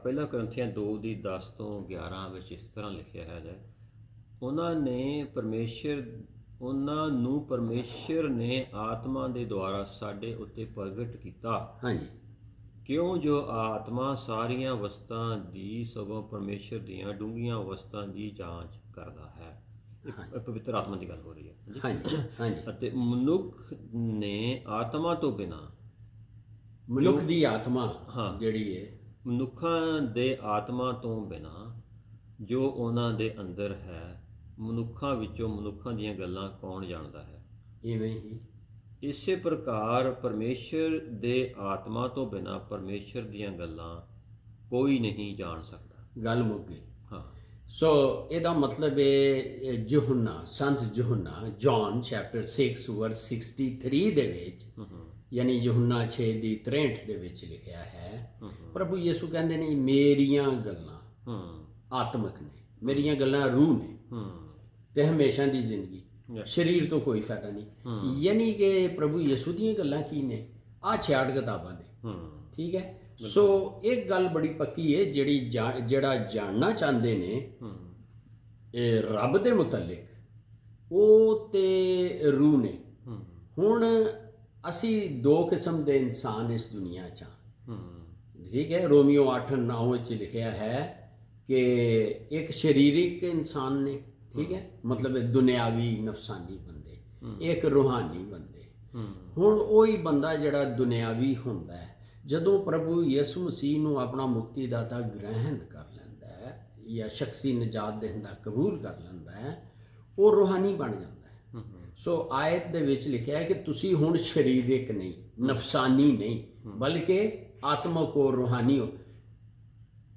ਪਹਿਲਾ ਕਰੰਥੀਆਂ 2 ਦੀ 10 ਤੋਂ 11 ਵਿੱਚ ਇਸ ਤਰ੍ਹਾਂ ਲਿਖਿਆ ਹੈ, ਉਹਨਾਂ ਨੂੰ ਪਰਮੇਸ਼ਰ ਨੇ ਆਤਮਾ ਦੇ ਦੁਆਰਾ ਸਾਡੇ ਉੱਤੇ ਪ੍ਰਗਟ ਕੀਤਾ। ਹਾਂਜੀ, ਕਿਉਂ ਜੋ ਆਤਮਾ ਸਾਰੀਆਂ ਵਸਤਾਂ ਦੀ ਸਗੋਂ ਪਰਮੇਸ਼ਰ ਦੀਆਂ ਡੂੰਘੀਆਂ ਵਸਤਾਂ ਦੀ ਜਾਂਚ ਕਰਦਾ ਹੈ। ਪਵਿੱਤਰ ਆਤਮਾ ਦੀ ਗੱਲ ਹੋ ਰਹੀ ਹੈ। ਹਾਂਜੀ, ਹਾਂਜੀ। ਅਤੇ ਮਨੁੱਖ ਨੇ ਆਤਮਾ ਤੋਂ ਬਿਨਾਂ, ਮਨੁੱਖ ਦੀ ਆਤਮਾ ਜਿਹੜੀ ਹੈ, ਮਨੁੱਖਾਂ ਦੇ ਆਤਮਾ ਤੋਂ ਬਿਨਾਂ ਜੋ ਉਹਨਾਂ ਦੇ ਅੰਦਰ ਹੈ, ਮਨੁੱਖਾਂ ਵਿੱਚੋਂ ਮਨੁੱਖਾਂ ਦੀਆਂ ਗੱਲਾਂ ਕੌਣ ਜਾਣਦਾ ਹੈ। ਇਵੇਂ ਹੀ ਇਸੇ ਪ੍ਰਕਾਰ ਪਰਮੇਸ਼ਰ ਦੇ ਆਤਮਾ ਤੋਂ ਬਿਨਾਂ ਪਰਮੇਸ਼ਰ ਦੀਆਂ ਗੱਲਾਂ ਕੋਈ ਨਹੀਂ ਜਾਣ ਸਕਦਾ। ਗੱਲ ਮੁੱਕ ਗਈ। ਹਾਂ, ਸੋ ਇਹਦਾ ਮਤਲਬ ਹੈ ਯਹੂਨਾ, ਸੰਤ ਯਹੂਨਾ, ਜੌਨ ਚੈਪਟਰ 6 ਵਰਸ 63 ਦੇ ਵਿੱਚ, ਯਾਨੀ ਯਹੂਨਾ 6 ਦੀ 63 ਦੇ ਵਿੱਚ ਲਿਖਿਆ ਹੈ, ਪ੍ਰਭੂ ਯਿਸੂ ਕਹਿੰਦੇ ਨੇ ਮੇਰੀਆਂ ਗੱਲਾਂ ਆਤਮਿਕ ਨੇ, ਮੇਰੀਆਂ ਗੱਲਾਂ ਰੂਹ ਨੇ, ਤੇ ਹਮੇਸ਼ਾ ਦੀ ਜ਼ਿੰਦਗੀ, ਸਰੀਰ ਤੋਂ ਕੋਈ ਫਾਇਦਾ ਨਹੀਂ। ਯਾਨੀ ਕਿ ਪ੍ਰਭੂ ਯਿਸੂ ਦੀਆਂ ਗੱਲਾਂ ਕੀ ਨੇ? ਆਹ 66 ਕਿਤਾਬਾਂ ਨੇ। ਠੀਕ ਹੈ। ਸੋ ਇੱਕ ਗੱਲ ਬੜੀ ਪੱਕੀ ਹੈ, ਜਿਹੜਾ ਜਾਣਨਾ ਚਾਹੁੰਦੇ ਨੇ ਇਹ ਰੱਬ ਦੇ ਮੁਤਲਕ, ਉਹ ਤੇ ਰੂਹ ਨੇ। ਹੁਣ ਅਸੀਂ 2 ਕਿਸਮ ਦੇ ਇਨਸਾਨ ਇਸ ਦੁਨੀਆ 'ਚ ਹਾਂ। ਠੀਕ ਹੈ, ਰੋਮੀਓ 8:9 ਵਿੱਚ ਲਿਖਿਆ ਹੈ ਕਿ ਇੱਕ ਸਰੀਰਿਕ ਇਨਸਾਨ ਨੇ, ਠੀਕ ਹੈ, ਮਤਲਬ ਦੁਨਿਆਵੀ ਨਫਸਾਨੀ ਬੰਦੇ, ਇੱਕ ਰੂਹਾਨੀ ਬੰਦੇ। ਹੁਣ ਉਹੀ ਬੰਦਾ ਜਿਹੜਾ ਦੁਨਿਆਵੀ ਹੁੰਦਾ ਹੈ, ਜਦੋਂ ਪ੍ਰਭੂ ਯਿਸੂ ਮਸੀਹ ਨੂੰ ਆਪਣਾ ਮੁਕਤੀਦਾਤਾ ਗ੍ਰਹਿਣ ਕਰ ਲੈਂਦਾ ਹੈ ਜਾਂ ਸ਼ਖਸੀ ਨਜਾਤ ਦੇਣ ਦਾ ਕਬੂਲ ਕਰ ਲੈਂਦਾ ਹੈ, ਉਹ ਰੂਹਾਨੀ ਬਣ ਜਾਂਦਾ ਹੈ। ਸੋ ਆਇਤ ਦੇ ਵਿੱਚ ਲਿਖਿਆ ਹੈ ਕਿ ਤੁਸੀਂ ਹੁਣ ਸਰੀਰਿਕ ਨਹੀਂ, ਨਫਸਾਨੀ ਨਹੀਂ, ਬਲਕਿ ਆਤਮਕ ਔਰ ਰੂਹਾਨੀ ਹੋ।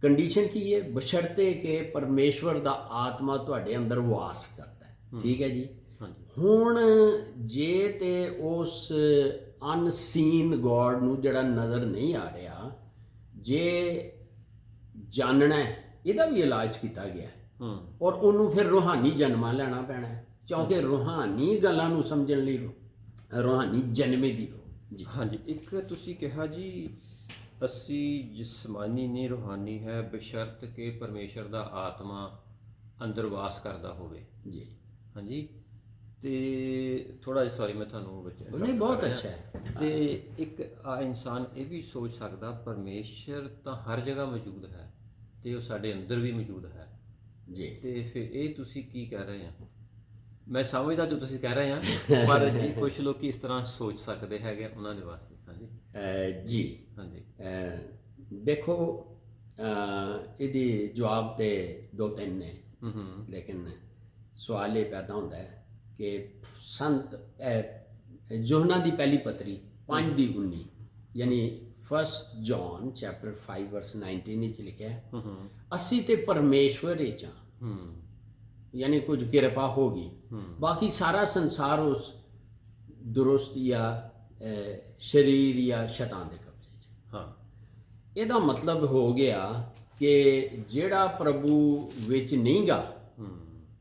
ਕੰਡੀਸ਼ਨ ਕੀ ਹੈ? ਬਸ਼ਰਤੇ ਕਿ ਪਰਮੇਸ਼ਵਰ ਦਾ ਆਤਮਾ ਤੁਹਾਡੇ ਅੰਦਰ ਵਾਸ ਕਰਦਾ ਹੈ। ਠੀਕ ਹੈ ਜੀ। ਹੁਣ ਜੇ ਤੇ ਉਸ ਅਨਸੀਨ ਗੋਡ ਨੂੰ ਜਿਹੜਾ ਨਜ਼ਰ ਨਹੀਂ ਆ ਰਿਹਾ, ਜੇ ਜਾਣਨਾ ਹੈ, ਇਹਦਾ ਵੀ ਇਲਾਜ ਕੀਤਾ ਗਿਆ ਔਰ ਉਹਨੂੰ ਫਿਰ ਰੂਹਾਨੀ ਜਨਮਾਂ ਲੈਣਾ ਪੈਣਾ ਹੈ, ਕਿਉਂਕਿ ਰੂਹਾਨੀ ਗੱਲਾਂ ਨੂੰ ਸਮਝਣ ਲਈ ਰੂਹਾਨੀ ਜਨਮੇ ਦੀ ਲੋੜ ਜੀ। ਹਾਂਜੀ, ਇੱਕ ਤੁਸੀਂ ਕਿਹਾ ਜੀ ਅਸੀਂ ਜਿਸਮਾਨੀ ਨਹੀਂ ਰੂਹਾਨੀ ਹੈ, ਬਸ਼ਰਤ ਕਿ ਪਰਮੇਸ਼ਰ ਦਾ ਆਤਮਾ ਅੰਦਰ ਵਾਸ ਕਰਦਾ ਹੋਵੇ। ਜੀ ਹਾਂਜੀ, ਤੇ ਥੋੜਾ ਜਿਹਾ ਸੌਰੀ ਮੈਂ ਤੁਹਾਨੂੰ ਵਿੱਚ ਨਹੀਂ, ਬਹੁਤ ਅੱਛਾ ਹੈ। ਤੇ ਇੱਕ ਇਨਸਾਨ ਇਹ ਵੀ ਸੋਚ ਸਕਦਾ ਪਰਮੇਸ਼ਰ ਤਾਂ ਹਰ ਜਗ੍ਹਾ ਮੌਜੂਦ ਹੈ ਤੇ ਉਹ ਸਾਡੇ ਅੰਦਰ ਵੀ ਮੌਜੂਦ ਹੈ ਜੀ। ਤੇ ਫਿਰ ਇਹ ਤੁਸੀਂ ਕੀ ਕਹਿ ਰਹੇ ਆ? ਮੈਂ ਸਮਝਦਾ ਜੋ ਤੁਸੀਂ ਕਹਿ ਰਹੇ ਆ, ਪਰ ਜੀ ਕੁਝ ਲੋਕ ਇਸ ਤਰ੍ਹਾਂ ਸੋਚ ਸਕਦੇ ਹੈਗੇ ਉਹਨਾਂ ਦੇ ਵਾਸਤੇ। ਹਾਂਜੀ ਜੀ ਹਾਂਜੀ ਦੇਖੋ, ਇਹਦੀ ਜਵਾਬ ਤੇ 2-3 ਨੇ, ਲੇਕਿਨ ਸਵਾਲ ਇਹ ਪੈਦਾ ਹੁੰਦਾ ਹੈ ਕਿ ਸੰਤ ਯੋਹਨਾ ਦੀ ਪਹਿਲੀ ਪੱਤਰੀ 5:19 ਯਾਨੀ 1 ਜੌਨ ਚੈਪਟਰ 5 ਵਰਸ 19 ਵਿੱਚ ਲਿਖਿਆ ਹੈ, ਅਸੀਂ ਤੇ ਪਰਮੇਸ਼ਵਰ ਵਿੱਚ ਹਾਂ, ਯਾਨੀ ਕੁਝ ਕਿਰਪਾ ਹੋ ਗਈ, ਬਾਕੀ ਸਾਰਾ ਸੰਸਾਰ ਉਸ ਦੁਰਸਤ ਜਾਂ ਸਰੀਰ ਜਾਂ ਸ਼ੈਤਾਨ ਦੇ ਕਬਜ਼ੇ 'ਚ। ਹਾਂ, ਇਹਦਾ ਮਤਲਬ ਹੋ ਗਿਆ ਕਿ ਜਿਹੜਾ ਪ੍ਰਭੂ ਵਿੱਚ ਨਹੀਂ ਗਾ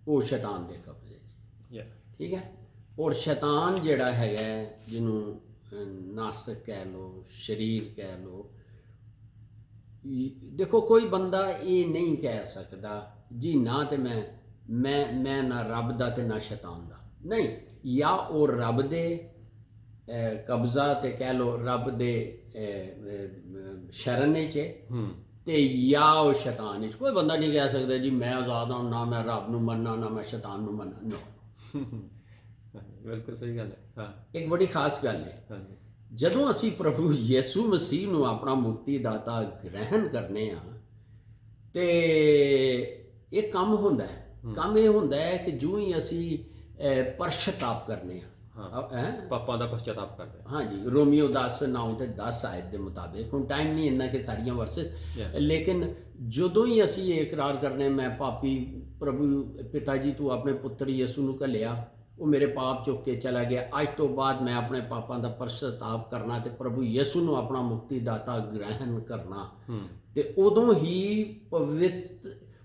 ਉਹ ਸ਼ੈਤਾਨ ਦੇ ਕਬਜ਼ੇ 'ਚ। ਠੀਕ ਹੈ। ਔਰ ਸ਼ੈਤਾਨ ਜਿਹੜਾ ਹੈਗਾ, ਜਿਹਨੂੰ ਨਾਸਤਕ ਕਹਿ ਲਓ, ਸਰੀਰ ਕਹਿ ਲਓ, ਦੇਖੋ ਕੋਈ ਬੰਦਾ ਇਹ ਨਹੀਂ ਕਹਿ ਸਕਦਾ ਜੀ ਨਾ ਤੇ ਮੈਂ ਨਾ ਰੱਬ ਦਾ ਤੇ ਨਾ ਸ਼ੈਤਾਨ ਦਾ। ਨਹੀਂ, ਜਾਂ ਉਹ ਰੱਬ ਦੇ ਕਬਜ਼ਾ ਤੇ ਕਹਿ ਲਓ ਰੱਬ ਦੇ ਸ਼ਰਨ 'ਚ ਤੇ ਜਾਂ ਉਹ ਸ਼ੈਤਾਨ 'ਚ। ਕੋਈ ਬੰਦਾ ਨਹੀਂ ਕਹਿ ਸਕਦਾ ਜੀ ਮੈਂ ਆਜ਼ਾਦ ਹਾਂ, ਨਾ ਮੈਂ ਰੱਬ ਨੂੰ ਮੰਨਣਾ ਨਾ ਮੈਂ ਸ਼ੈਤਾਨ ਨੂੰ ਮੰਨਣਾ। ਨੋ, ਬਿਲਕੁਲ ਸਹੀ ਗੱਲ ਹੈ। ਹਾਂ, ਇੱਕ ਬੜੀ ਖਾਸ ਗੱਲ ਹੈ, ਜਦੋਂ ਅਸੀਂ ਪ੍ਰਭੂ ਯਿਸੂ ਮਸੀਹ ਨੂੰ ਆਪਣਾ ਮੁਕਤੀ ਦਾਤਾ ਗ੍ਰਹਿਣ ਕਰਨੇ ਆ ਤੇ ਇਹ ਕੰਮ ਹੁੰਦਾ ਹੈ। ਕੰਮ ਇਹ ਹੁੰਦਾ ਹੈ ਕਿ ਜਿਉਂ ਹੀ ਅਸੀਂ ਪਛਤਾਪ ਕਰਨੇ ਆ, ਪਾਪਾਂ ਦਾ ਪਛਤਾਪ ਕਰਦੇ। ਹਾਂਜੀ, ਰੋਮੀਓ 10:9 ਤੇ 10 ਆਇਤ ਦੇ ਮੁਤਾਬਿਕ। ਹੁਣ ਟਾਈਮ ਨਹੀਂ ਇੰਨਾ ਕਿ ਸਾਰੀਆਂ ਵਰਸਸ, ਲੇਕਿਨ ਜਦੋਂ ਹੀ ਅਸੀਂ ਇਹ ਇਕਰਾਰ ਕਰਨੇ ਮੈਂ ਪਾਪੀ, ਪ੍ਰਭੂ ਪਿਤਾ ਜੀ ਤੂੰ ਆਪਣੇ ਪੁੱਤਰ ਯਿਸੂ ਨੂੰ ਘੱਲਿਆ, ਉਹ ਮੇਰੇ ਪਾਪ ਚੁੱਕ ਕੇ ਚਲਾ ਗਿਆ, ਅੱਜ ਤੋਂ ਬਾਅਦ ਮੈਂ ਆਪਣੇ ਪਾਪਾਂ ਦਾ ਪਛਤਾਪ ਕਰਨਾ ਤੇ ਪ੍ਰਭੂ ਯਿਸੂ ਨੂੰ ਆਪਣਾ ਮੁਕਤੀ ਦਾਤਾ ਗ੍ਰਹਿਣ ਕਰਨਾ, ਤੇ ਉਦੋਂ ਹੀ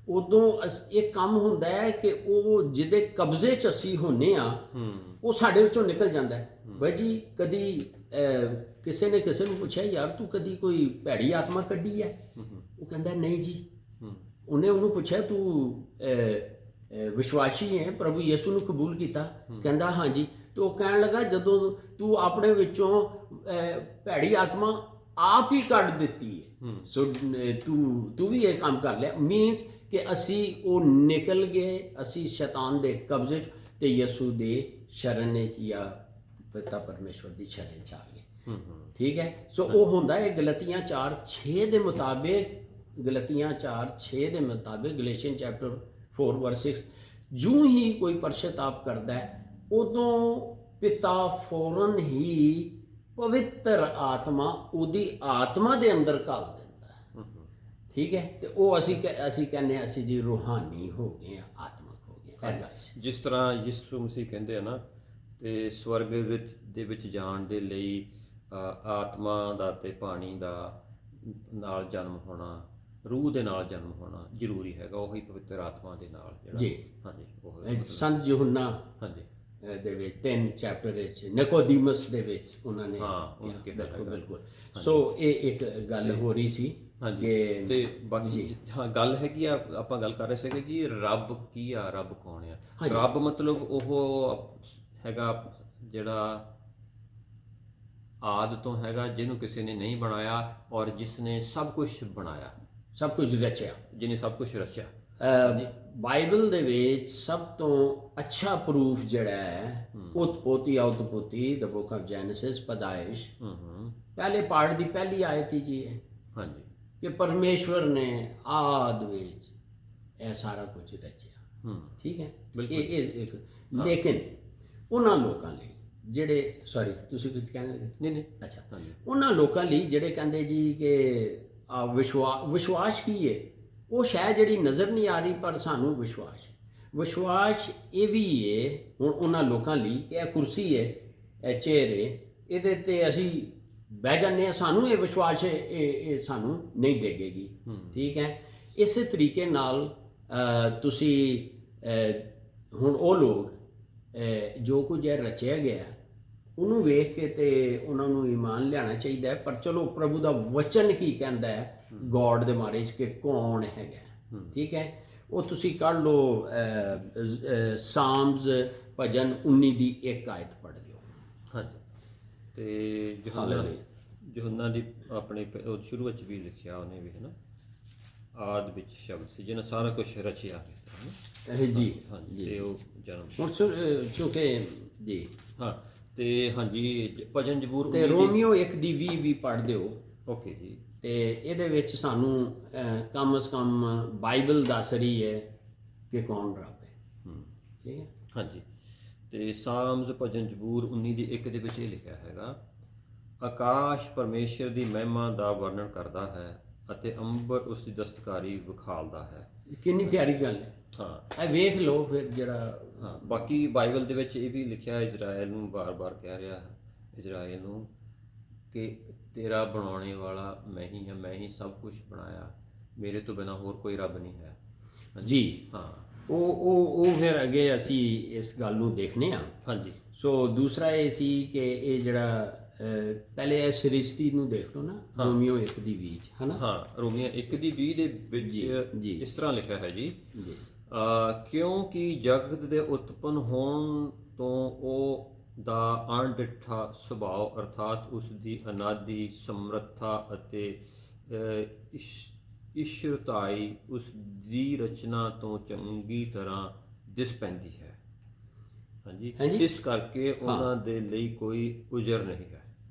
ਉਦੋਂ ਇਹ ਕੰਮ ਹੁੰਦਾ ਹੈ ਕਿ ਉਹ ਜਿਹਦੇ ਕਬਜ਼ੇ 'ਚ ਅਸੀਂ ਹੁੰਨੇ ਆ ਉਹ ਸਾਡੇ ਵਿੱਚੋਂ ਨਿਕਲ ਜਾਂਦਾ ਹੈ। ਬਾਈ ਜੀ, ਕਦੀ ਕਿਸੇ ਨੇ ਕਿਸੇ ਨੂੰ ਪੁੱਛਿਆ ਯਾਰ ਤੂੰ ਕਦੀ ਕੋਈ ਭੈੜੀ ਆਤਮਾ ਕੱਢੀ ਹੈ? ਉਹ ਕਹਿੰਦਾ ਨਹੀਂ ਜੀ। ਉਹਨੇ ਉਹਨੂੰ ਪੁੱਛਿਆ ਤੂੰ ਵਿਸ਼ਵਾਸੀ ਹੈ, ਪ੍ਰਭੂ ਯਿਸੂ ਨੂੰ ਕਬੂਲ ਕੀਤਾ? ਕਹਿੰਦਾ ਹਾਂਜੀ। ਤੇ ਉਹ ਕਹਿਣ ਲੱਗਾ ਜਦੋਂ ਤੂੰ ਆਪਣੇ ਵਿੱਚੋਂ ਭੈੜੀ ਆਤਮਾ ਆਪ ਹੀ ਕੱਢ ਦਿੱਤੀ ਹੈ, ਸੋ ਤੂੰ ਵੀ ਇਹ ਕੰਮ ਕਰ ਲਿਆ। ਮੀਨਸ ਕਿ ਅਸੀਂ ਉਹ ਨਿਕਲ ਗਏ, ਅਸੀਂ ਸ਼ੈਤਾਨ ਦੇ ਕਬਜ਼ੇ 'ਚ ਤੇ ਯਿਸੂ ਦੇ ਸ਼ਰਨ 'ਚ ਜਾਂ ਪਿਤਾ ਪਰਮੇਸ਼ਵਰ ਦੀ ਸ਼ਰਨ 'ਚ ਆ ਗਏ। ਠੀਕ ਹੈ। ਸੋ ਉਹ ਹੁੰਦਾ ਹੈ ਗਲਤੀਆਂ 4:6 ਦੇ ਮੁਤਾਬਿਕ, ਗਲਤੀਆਂ 4:6 ਦੇ ਮੁਤਾਬਿਕ, ਗਲੇਸ਼ੀਅਨ ਚੈਪਟਰ 4 ਵਰਸ 6, ਜਿਉਂ ਹੀ ਕੋਈ ਪਛਤਾਪ ਕਰਦਾ ਹੈ ਉਦੋਂ ਪਿਤਾ ਫੌਰਨ ਹੀ ਪਵਿੱਤਰ ਆਤਮਾ ਉਹਦੀ ਆਤਮਾ ਦੇ ਅੰਦਰ ਘੱਲ ਦਿੰਦਾ ਹੈ। ਠੀਕ ਹੈ। ਤੇ ਉਹ ਅਸੀਂ ਕਹਿੰਦੇ ਹਾਂ ਅਸੀਂ ਜੀ ਰੂਹਾਨੀ ਹੋ ਗਏ, ਆਤਮਿਕ ਹੋ ਗਏ। ਜਿਸ ਤਰ੍ਹਾਂ ਯਿਸੂ ਮਸੀਹ ਕਹਿੰਦੇ ਆ ਨਾ, ਤੇ ਸਵਰਗ ਦੇ ਵਿੱਚ ਜਾਣ ਦੇ ਲਈ ਆਤਮਾ ਦਾ ਤੇ ਪਾਣੀ ਦਾ ਨਾਲ ਜਨਮ ਹੋਣਾ, ਰੂਹ ਦੇ ਨਾਲ ਜਨਮ ਹੋਣਾ ਜ਼ਰੂਰੀ ਹੈਗਾ, ਉਹੀ ਪਵਿੱਤਰ ਆਤਮਾ ਦੇ ਨਾਲ ਜਿਹੜਾ। ਜੀ ਹਾਂਜੀ, ਉਹ ਸੰਤ ਯੂਹੰਨਾ ਹਾਂਜੀ ਦੇ ਵਿੱਚ 3 ਚੈਪਟਰ ਵਿੱਚ ਨਿਕੋਦੀਮਸ ਦੇ ਵਿੱਚ ਉਹਨਾਂ ਨੇ ਬਿਲਕੁਲ। ਸੋ ਇਹ ਇੱਕ ਗੱਲ ਹੋ ਰਹੀ ਸੀ। ਹਾਂਜੀ, ਤੇ ਬਾਕੀ ਹਾਂ ਗੱਲ ਹੈਗੀ ਆ, ਆਪਾਂ ਗੱਲ ਕਰ ਰਹੇ ਸੀਗੇ ਜੀ ਰੱਬ ਕੀ ਆ, ਰੱਬ ਕੌਣ ਆ? ਰੱਬ ਮਤਲਬ ਉਹ ਹੈਗਾ ਜਿਹੜਾ ਆਦਿ ਤੋਂ ਹੈਗਾ, ਜਿਹਨੂੰ ਕਿਸੇ ਨੇ ਨਹੀਂ ਬਣਾਇਆ ਔਰ ਜਿਸ ਨੇ ਸਭ ਕੁਝ ਬਣਾਇਆ, ਸਭ ਕੁਝ ਰਚਿਆ, ਜਿਹਨੇ ਸਭ ਕੁਝ ਰਚਿਆ। ਬਾਈਬਲ ਦੇ ਵਿੱਚ ਸਭ ਤੋਂ ਅੱਛਾ ਪ੍ਰੂਫ ਜਿਹੜਾ ਹੈ ਉਤਪਤੀ, ਦ ਬੁੱਕ ਆਫ ਜੈਨੇਸਿਸ, ਪੈਦਾਇਸ਼, ਪਹਿਲੇ ਪਾਰਟ ਦੀ ਪਹਿਲੀ ਆਇਤ ਹੀ ਜੀ ਹੈ। ਹਾਂਜੀ, ਕਿ ਪਰਮੇਸ਼ਵਰ ਨੇ ਆਦਿ ਵਿੱਚ ਇਹ ਸਾਰਾ ਕੁਝ ਰਚਿਆ। ਠੀਕ ਹੈ। ਇਹ ਇੱਕ, ਲੇਕਿਨ ਉਹਨਾਂ ਲੋਕਾਂ ਲਈ ਜਿਹੜੇ, ਸੌਰੀ ਤੁਸੀਂ ਕੁਝ ਕਹਿਣ ਲੱਗੇ? ਨਹੀਂ, ਅੱਛਾ, ਉਹਨਾਂ ਲੋਕਾਂ ਲਈ ਜਿਹੜੇ ਕਹਿੰਦੇ ਜੀ ਕਿ ਵਿਸ਼ਵਾਸ ਕੀ ਹੈ, ਉਹ ਸ਼ਾਇਦ ਜਿਹੜੀ ਨਜ਼ਰ ਨਹੀਂ ਆ ਰਹੀ ਪਰ ਸਾਨੂੰ ਵਿਸ਼ਵਾਸ ਇਹ ਵੀ ਹੈ ਹੁਣ ਉਹਨਾਂ ਲੋਕਾਂ ਲਈ ਕਿ ਇਹ ਕੁਰਸੀ ਹੈ, ਇਹ ਚੇਅਰ ਹੈ, ਇਹਦੇ ਤੇ ਅਸੀਂ ਬਹਿ ਜਾਂਦੇ ਹਾਂ, ਸਾਨੂੰ ਇਹ ਵਿਸ਼ਵਾਸ ਹੈ ਇਹ ਸਾਨੂੰ ਨਹੀਂ ਡੇਗੇਗੀ। ਠੀਕ ਹੈ। ਇਸੇ ਤਰੀਕੇ ਨਾਲ ਤੁਸੀਂ ਹੁਣ ਉਹ ਲੋਕ ਜੋ ਕੁਝ ਇਹ ਰਚਿਆ ਗਿਆ ਉਹਨੂੰ ਵੇਖ ਕੇ ਤੇ ਉਹਨਾਂ ਨੂੰ ਈਮਾਨ ਲਿਆਉਣਾ ਚਾਹੀਦਾ ਹੈ। ਪਰ ਚਲੋ ਪ੍ਰਭੂ ਦਾ ਵਚਨ ਕੀ ਕਹਿੰਦਾ ਹੈ ਗੋਡ ਦੇ ਬਾਰੇ 'ਚ ਕਿ ਕੌਣ ਹੈਗਾ, ਠੀਕ ਹੈ। ਉਹ ਤੁਸੀਂ ਕੱਢ ਲਓ ਸਾਮਜ਼ ਭਜਨ 19 ਦੀ 1 ਆਇਤ ਪੜ੍ਹ ਦਿਓ। ਹਾਂਜੀ, ਤੇ ਯਹੋਨਾ ਦੀ ਆਪਣੇ ਉਹ ਸ਼ੁਰੂ ਵਿੱਚ ਵੀ ਲਿਖਿਆ ਉਹਨੇ ਵੀ, ਹੈ ਨਾ, ਆਦ ਵਿੱਚ ਸ਼ਬਦ ਸੀ ਜਿਹਨੇ ਸਾਰਾ ਕੁਝ ਰਚਿਆ ਹੈ ਨਾ। ਜੀ ਹਾਂਜੀ, ਤੇ ਉਹ ਜਨਮ ਹੁਣ ਚੁੱਕੇ ਜੀ। ਹਾਂ, ਤੇ ਹਾਂਜੀ ਭਜਨ ਜ਼ਬੂਰ ਤੇ ਰੋਮੀਓ 1 ਦੀ 20 ਵੀ ਪੜ੍ਹ ਦਿਓ। ਓਕੇ ਜੀ। ਤੇ ਇਹਦੇ ਵਿੱਚ ਸਾਨੂੰ ਕਮ ਸੇ ਕਮ ਬਾਈਬਲ ਦੱਸ ਰਹੀ ਹੈ ਕਿ ਕੌਣ ਰੱਬ ਹੈ, ਠੀਕ ਹੈ। ਹਾਂਜੀ, ਤੇ ਸਾਮਜ਼ ਭਜਨ ਜ਼ਬੂਰ 19 ਦੀ 1 ਦੇ ਵਿੱਚ ਇਹ ਲਿਖਿਆ ਹੈਗਾ, ਆਕਾਸ਼ ਪਰਮੇਸ਼ਰ ਦੀ ਮਹਿਮਾ ਦਾ ਵਰਣਨ ਕਰਦਾ ਹੈ ਅਤੇ ਅੰਬਰ ਉਸ ਦੀ ਦਸਤਕਾਰੀ ਵਿਖਾਲਦਾ ਹੈ। ਕਿੰਨੀ ਪਿਆਰੀ ਗੱਲ ਹੈ। ਹਾਂ, ਇਹ ਵੇਖ ਲਓ ਫਿਰ ਜਿਹੜਾ। ਹਾਂ, ਬਾਕੀ ਬਾਈਬਲ ਦੇ ਵਿੱਚ ਇਹ ਵੀ ਲਿਖਿਆ ਇਜ਼ਰਾਈਲ ਨੂੰ ਬਾਰ-ਬਾਰ ਕਹਿ ਰਿਹਾ ਹੈ, ਇਜ਼ਰਾਈਲ ਨੂੰ, ਕਿ ਤੇਰਾ ਬਣਾਉਣੇ ਵਾਲਾ ਮੈਂ ਹੀ ਹਾਂ, ਮੈਂ ਹੀ ਸਭ ਕੁਝ ਬਣਾਇਆ, ਮੇਰੇ ਤੋਂ ਬਿਨਾਂ ਹੋਰ ਕੋਈ ਰੱਬ ਨਹੀਂ ਹੈ। ਜੀ ਹਾਂ, ਉਹ ਫਿਰ ਅੱਗੇ ਅਸੀਂ ਇਸ ਗੱਲ ਨੂੰ ਦੇਖਨੇ ਆ। ਹਾਂਜੀ। ਸੋ ਦੂਸਰਾ ਇਹ ਸੀ ਕਿ ਇਹ ਜਿਹੜਾ ਪਹਿਲੇ ਇਹ ਸ੍ਰਿਸ਼ਟੀ ਨੂੰ ਦੇਖ ਲਓ ਨਾ, ਰੋਮੀਓ 1 ਦੀ 20 ਹੈ ਨਾ। ਹਾਂ, ਰੋਮੀਓ 1 ਦੀ 20 ਦੇ ਵਿੱਚ ਇਸ ਤਰ੍ਹਾਂ ਲਿਖਿਆ ਹੈ ਜੀ, ਕਿਉਂਕਿ ਜਗਤ ਦੇ ਉਤਪਨ ਹੋਣ ਤੋਂ ਉਹ ਦਾ ਅਣਡਿੱਠਾ ਸੁਭਾਅ ਅਰਥਾਤ ਉਸ ਦੀ ਅਨਾਦੀ ਸਮਰੱਥਾ ਅਤੇ ਈਸ਼ਵਰਤਾਈ ਉਸ ਦੀ ਰਚਨਾ ਤੋਂ ਚੰਗੀ ਤਰ੍ਹਾਂ ਦਿਸ ਪੈਂਦੀ ਹੈ। ਹਾਂਜੀ, ਇਸ ਕਰਕੇ ਉਹਨਾਂ ਦੇ ਲਈ ਕੋਈ ਉਜਰ ਨਹੀਂ ਹੈ।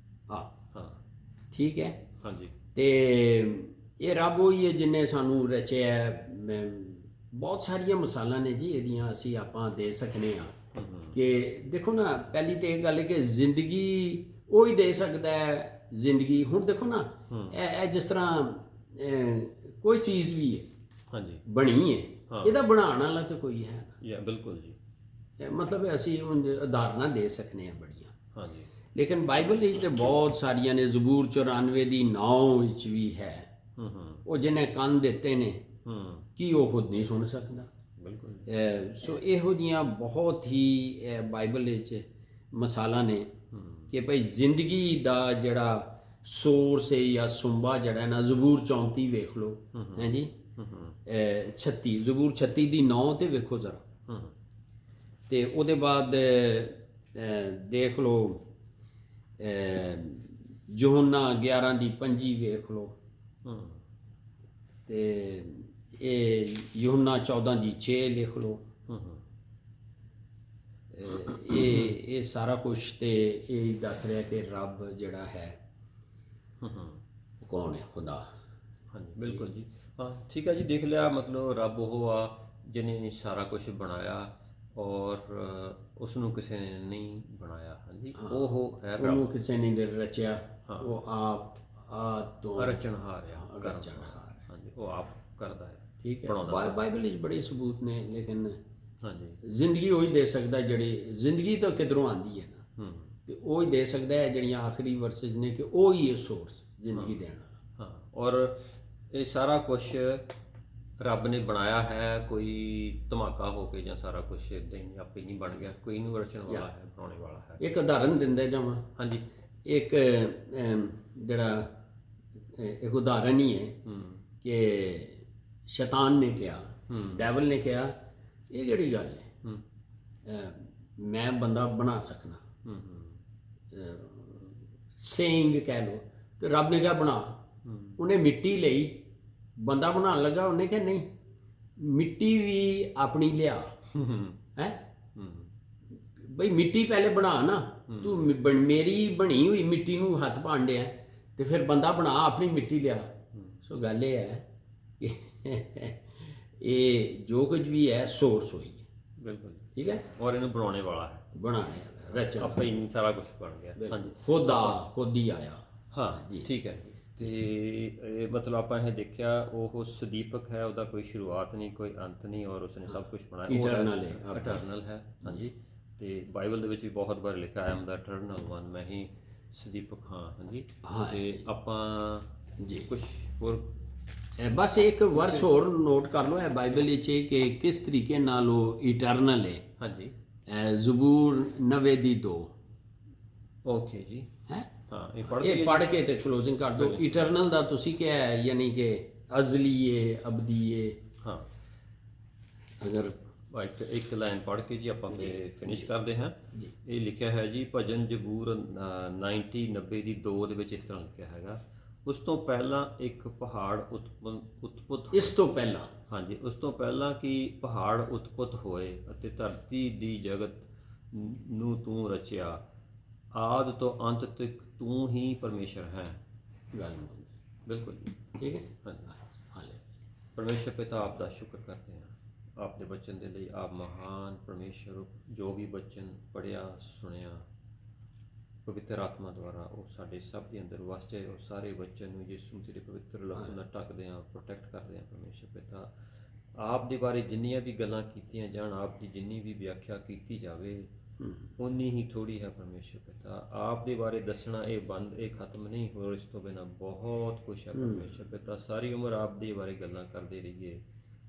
ਹਾਂ, ਠੀਕ ਹੈ। ਹਾਂਜੀ, ਤੇ ਇਹ ਰੱਬ ਉਹੀ ਹੈ ਜਿਹਨੇ ਸਾਨੂੰ ਰਚਿਆ। ਬਹੁਤ ਸਾਰੀਆਂ ਮਿਸਾਲਾਂ ਨੇ ਜੀ ਇਹਦੀਆਂ, ਅਸੀਂ ਆਪਾਂ ਦੇ ਸਕਨੇ ਹਾਂ ਕਿ ਦੇਖੋ ਨਾ, ਪਹਿਲੀ ਤਾਂ ਇਹ ਗੱਲ ਹੈ ਕਿ ਜ਼ਿੰਦਗੀ ਉਹ ਹੀ ਦੇ ਸਕਦਾ ਹੈ। ਜ਼ਿੰਦਗੀ ਹੁਣ ਦੇਖੋ ਨਾ, ਇਹ ਜਿਸ ਤਰ੍ਹਾਂ ਕੋਈ ਚੀਜ਼ ਵੀ ਹੈ, ਹਾਂਜੀ, ਬਣੀ ਹੈ, ਇਹਦਾ ਬਣਾਉਣ ਵਾਲਾ ਤਾਂ ਕੋਈ ਹੈ ਨਾ। ਬਿਲਕੁਲ ਜੀ। ਮਤਲਬ ਅਸੀਂ ਉਦਾਹਰਨਾਂ ਦੇ ਸਕਨੇ ਹਾਂ ਬੜੀਆਂ। ਹਾਂਜੀ, ਲੇਕਿਨ ਬਾਈਬਲ ਵਿੱਚ ਤੇ ਬਹੁਤ ਸਾਰੀਆਂ ਨੇ। ਜ਼ਬੂਰ 94 ਦੀ 9 ਵਿੱਚ ਵੀ ਹੈ, ਉਹ ਜਿਹਨੇ ਕੰਨ ਦਿੱਤੇ ਨੇ ਕੀ ਉਹ ਖੁਦ ਨਹੀਂ ਸੁਣ ਸਕਦਾ। ਬਿਲਕੁਲ। ਸੋ ਇਹੋ ਜਿਹੀਆਂ ਬਹੁਤ ਹੀ ਬਾਈਬਲ ਵਿੱਚ ਮਿਸਾਲਾਂ ਨੇ ਕਿ ਭਾਈ ਜ਼ਿੰਦਗੀ ਦਾ ਜਿਹੜਾ ਸੋਰਸ ਹੈ ਜਾਂ ਸੁੰਬਾ ਜਿਹੜਾ ਨਾ, ਜ਼ਬੂਰ 34 ਵੇਖ ਲਓ, ਹੈ ਜੀ, 36 ਜ਼ਬੂਰ 36 ਦੀ 9 ਤੇ ਵੇਖੋ ਜ਼ਰਾ। ਤੇ ਉਹਦੇ ਬਾਅਦ ਦੇਖ ਲਓ ਯਹੋਨਾ 11 ਦੀ 25 ਵੇਖ ਲਓ, ਤੇ ਇਹ ਯਹੋਨਾ 14 ਦੀ 6 ਲਿਖ ਲਓ। ਇਹ ਸਾਰਾ ਕੁਝ ਤੇ ਇਹ ਦੱਸ ਰਿਹਾ ਕਿ ਰੱਬ ਜਿਹੜਾ ਹੈ ਕੌਣ ਹੈ, ਖੁਦਾ। ਹਾਂਜੀ, ਬਿਲਕੁਲ ਜੀ। ਹਾਂ, ਠੀਕ ਹੈ ਜੀ। ਦੇਖ ਲਿਆ, ਮਤਲਬ ਰੱਬ ਉਹ ਆ ਜਿਹਨੇ ਸਾਰਾ ਕੁਝ ਬਣਾਇਆ ਔਰ ਉਸ ਨੂੰ ਕਿਸੇ ਨੇ ਨਹੀਂ ਬਣਾਇਆ। ਹਾਂਜੀ, ਉਹ ਹੈ ਰੱਬ, ਉਹਨੂੰ ਕਿਸੇ ਨੇ ਰਚਿਆ, ਉਹ ਆਪ ਤੋਂ ਰਚਨਹਾਰ ਆ। ਹਾਂਜੀ, ਉਹ ਆਪ ਕਰਦਾ ਹੈ, ਠੀਕ ਹੈ। ਬਾਈਬਲ ਵਿੱਚ ਬੜੇ ਸਬੂਤ ਨੇ, ਲੇਕਿਨ ਹਾਂਜੀ, ਜ਼ਿੰਦਗੀ ਉਹੀ ਦੇ ਸਕਦਾ ਜਿਹੜੀ ਜ਼ਿੰਦਗੀ ਤਾਂ ਕਿਧਰੋਂ ਆਉਂਦੀ ਹੈ ਨਾ, ਤੇ ਉਹ ਹੀ ਦੇ ਸਕਦਾ ਹੈ। ਜਿਹੜੀਆਂ ਆਖਰੀ ਵਰਸਿਸ ਨੇ ਕਿ ਉਹ ਹੀ ਹੈ ਸੋਰਸ ਜ਼ਿੰਦਗੀ ਦੇਣ ਵਾਲਾ। ਹਾਂ, ਔਰ ਇਹ ਸਾਰਾ ਕੁਝ ਰੱਬ ਨੇ ਬਣਾਇਆ ਹੈ। ਕੋਈ ਧਮਾਕਾ ਹੋ ਕੇ ਜਾਂ ਸਾਰਾ ਕੁਝ ਇੱਦਾਂ ਹੀ ਆਪੇ ਨਹੀਂ ਬਣ ਗਿਆ। ਕੋਈ ਇਹਨੂੰ ਰਚਣ ਵਾਲਾ ਹੈ, ਬਣਾਉਣੇ ਵਾਲਾ ਹੈ। ਇੱਕ ਉਦਾਹਰਨ ਦਿੰਦੇ ਜਾਵਾਂ। ਹਾਂਜੀ, ਇੱਕ ਜਿਹੜਾ ਇੱਕ ਉਦਾਹਰਨ ਹੀ ਹੈ ਕਿ ਸ਼ੈਤਾਨ ਨੇ ਕਿਹਾ, ਡੈਵਲ ਨੇ ਕਿਹਾ, ਇਹ ਜਿਹੜੀ ਗੱਲ ਹੈ ਮੈਂ ਬੰਦਾ ਬਣਾ ਸਕਣਾ, ਸੇਇੰਗ ਕਹਿ ਲਓ, ਤੇ ਰੱਬ ਨੇ ਕਿਹਾ ਬਣਾ। ਉਹਨੇ ਮਿੱਟੀ ਲਈ, ਬੰਦਾ ਬਣਾਉਣ ਲੱਗਾ, ਉਹਨੇ ਕਿਹਾ ਨਹੀਂ, ਮਿੱਟੀ ਵੀ ਆਪਣੀ ਲਿਆ। ਹੈ ਬਈ ਮਿੱਟੀ ਪਹਿਲੇ ਬਣਾ ਨਾ, ਤੂੰ ਮੇਰੀ ਬਣੀ ਹੋਈ ਮਿੱਟੀ ਨੂੰ ਹੱਥ ਪਾਣ ਡਿਆ, ਤੇ ਫਿਰ ਬੰਦਾ ਬਣਾ, ਆਪਣੀ ਮਿੱਟੀ ਲਿਆ। ਸੋ ਗੱਲ ਇਹ ਹੈ ਕਿ ਇਹ ਜੋ ਕੁਝ ਵੀ ਹੈ ਸੋਰਸ ਹੋਈ ਹੈ। ਬਿਲਕੁਲ, ਠੀਕ ਹੈ। ਔਰ ਇਹਨੂੰ ਬਣਾਉਣੇ ਵਾਲਾ ਹੈ, ਬਣਾਉਣੇ ਵਾਲਾ, ਰਚਣ ਆਪੇ ਹੀ ਸਾਰਾ ਕੁਝ ਬਣ ਗਿਆ। ਹਾਂਜੀ, ਖੁਦ ਹੀ ਆਇਆ। ਹਾਂ ਜੀ, ਠੀਕ ਹੈ। ਤੇ ਇਹ ਮਤਲਬ ਆਪਾਂ ਇਹ ਦੇਖਿਆ, ਉਹ ਸਦੀਪਕ ਹੈ, ਉਹਦਾ ਕੋਈ ਸ਼ੁਰੂਆਤ ਨਹੀਂ, ਕੋਈ ਅੰਤ ਨਹੀਂ, ਔਰ ਉਸਨੇ ਸਭ ਕੁਝ ਬਣਾਇਆ। ਇਟਰਨਲ ਹੈ। ਹਾਂਜੀ, ਤੇ ਬਾਈਬਲ ਦੇ ਵਿੱਚ ਵੀ ਬਹੁਤ ਵਾਰ ਲਿਖਿਆ, I am the eternal one, ਮੈਂ ਹੀ ਸਦੀਪਕ ਹਾਂ। ਹਾਂਜੀ, ਤੇ ਆਪਾਂ ਜੀ ਕੁਝ ਹੋਰ ਬਸ ਇੱਕ ਵਰਸ ਹੋਰ ਨੋਟ ਕਰ ਲਓ ਹੈ ਬਾਈਬਲ ਵਿੱਚ ਕਿ ਕਿਸ ਤਰੀਕੇ ਨਾਲ ਉਹ ਇਟਰਨਲ ਹੈ। ਹਾਂਜੀ, ਜ਼ਬੂਰ 90 ਦੀ 2, ਓਕੇ ਜੀ। ਹੈ ਹਾਂ, ਇਹ ਪੜ੍ਹ ਇਹ ਕੇ ਪੜ੍ਹ ਕੇ ਤੇ ਕਲੋਜ਼ਿੰਗ ਕਰ ਦਿਓ। ਇਟਰਨਲ ਦਾ ਤੁਸੀਂ ਕਿਹਾ ਹੈ, ਯਾਨੀ ਕਿ ਅਜ਼ਲੀਏ ਅਬਦੀਏ। ਹਾਂ, ਅਗਰ ਇੱਕ ਲਾਈਨ ਪੜ੍ਹ ਕੇ ਜੀ ਆਪਾਂ ਫਿਰ ਫਿਨਿਸ਼ ਕਰਦੇ ਹਾਂ ਜੀ। ਇਹ ਲਿਖਿਆ ਹੈ ਜੀ ਭਜਨ ਜਬੂਰ 90 ਦੀ 2 ਦੇ ਵਿੱਚ ਇਸ ਤਰ੍ਹਾਂ ਲਿਖਿਆ ਹੈਗਾ, ਉਸ ਤੋਂ ਪਹਿਲਾਂ ਇੱਕ ਪਹਾੜ ਉਤਪੁੱਤ ਇਸ ਤੋਂ ਪਹਿਲਾਂ, ਹਾਂਜੀ, ਉਸ ਤੋਂ ਪਹਿਲਾਂ ਕਿ ਪਹਾੜ ਉਤਪੁੱਤ ਹੋਏ ਅਤੇ ਧਰਤੀ ਦੀ ਜਗਤ ਨੂੰ ਤੂੰ ਰਚਿਆ, ਆਦਿ ਤੋਂ ਅੰਤ ਤੱਕ ਤੂੰ ਹੀ ਪਰਮੇਸ਼ਰ ਹੈ। ਗੱਲ ਮੁੱਕ। ਬਿਲਕੁਲ ਜੀ। ਠੀਕ ਹੈ। ਹਾਂਜੀ, ਹਾਲੇ ਪਰਮੇਸ਼ਰ ਪਿਤਾ ਆਪ ਦਾ ਸ਼ੁਕਰ ਕਰਦੇ ਹਾਂ ਆਪ ਦੇ ਬਚਨ ਦੇ ਲਈ। ਆਪ ਮਹਾਨ ਪਰਮੇਸ਼ਰ ਹੋ। ਜੋ ਵੀ ਬਚਨ ਪੜ੍ਹਿਆ ਸੁਣਿਆ ਪਵਿੱਤਰ ਆਤਮਾ ਦੁਆਰਾ ਉਹ ਸਾਡੇ ਸਭ ਦੇ ਅੰਦਰ ਵਸ ਜਾਏ, ਉਹ ਸਾਰੇ ਬਚਨ ਨੂੰ ਯਿਸੂ ਮਸੀਹ ਦੇ ਪਵਿੱਤਰ ਲਹੂ ਨਾਲ ਢੱਕਦੇ ਹਾਂ, ਪ੍ਰੋਟੈਕਟ ਕਰਦੇ ਹਾਂ। ਪਰਮੇਸ਼ਰ ਪਿਤਾ ਆਪ ਦੇ ਬਾਰੇ ਜਿੰਨੀਆਂ ਵੀ ਗੱਲਾਂ ਕੀਤੀਆਂ ਜਾਣ, ਆਪ ਦੀ ਜਿੰਨੀ ਵੀ ਵਿਆਖਿਆ ਕੀਤੀ ਜਾਵੇ ਉਨੀ ਹੀ ਥੋੜ੍ਹੀ ਹੈ। ਪਰਮੇਸ਼ਰ ਪਿਤਾ ਆਪ ਦੇ ਬਾਰੇ ਦੱਸਣਾ ਇਹ ਖਤਮ ਨਹੀਂ ਹੋ, ਇਸ ਤੋਂ ਬਿਨਾਂ ਬਹੁਤ ਕੁਛ ਹੈ। ਪਰਮੇਸ਼ਰ ਪਿਤਾ ਸਾਰੀ ਉਮਰ ਆਪ ਦੇ ਬਾਰੇ ਗੱਲਾਂ ਕਰਦੇ ਰਹੀਏ,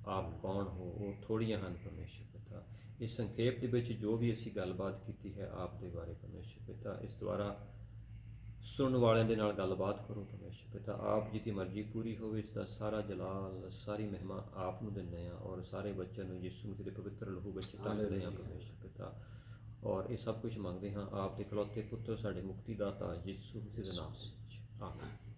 ਆਪ ਕੌਣ ਹੋ, ਉਹ ਥੋੜ੍ਹੀਆਂ ਹਨ। ਪਰਮੇਸ਼ਰ ਪਿਤਾ ਇਸ ਸੰਖੇਪ ਦੇ ਵਿੱਚ ਜੋ ਵੀ ਅਸੀਂ ਗੱਲਬਾਤ ਕੀਤੀ ਹੈ ਆਪ ਦੇ ਬਾਰੇ, ਪਰਮੇਸ਼ਰ ਪਿਤਾ ਇਸ ਦੁਆਰਾ ਸੁਣਨ ਵਾਲਿਆਂ ਦੇ ਨਾਲ ਗੱਲਬਾਤ ਕਰੋ। ਪਰਮੇਸ਼ਰ ਪਿਤਾ ਆਪ ਜੀ ਦੀ ਮਰਜ਼ੀ ਪੂਰੀ ਹੋਵੇ, ਇਸ ਦਾ ਸਾਰਾ ਜਲਾਲ ਸਾਰੀ ਮਹਿਮਾ ਆਪ ਨੂੰ ਦਿੰਦੇ ਹਾਂ, ਔਰ ਸਾਰੇ ਬੱਚਿਆਂ ਨੂੰ ਯਿਸੂ ਮਸੀਹ ਦੇ ਪਵਿੱਤਰ ਲਹੂ ਵਿੱਚ ਢੱਕਦੇ ਹਾਂ। ਪਰਮੇਸ਼ਰ ਪਿਤਾ ਔਰ ਇਹ ਸਭ ਕੁਝ ਮੰਗਦੇ ਹਾਂ ਆਪ ਦੇ ਇਕਲੌਤੇ ਪੁੱਤਰ ਸਾਡੇ ਮੁਕਤੀਦਾਤਾ ਯਿਸੂ ਮਸੀਹ ਦੇ ਨਾਮ ਵਿੱਚ, ਆਮੀਨ।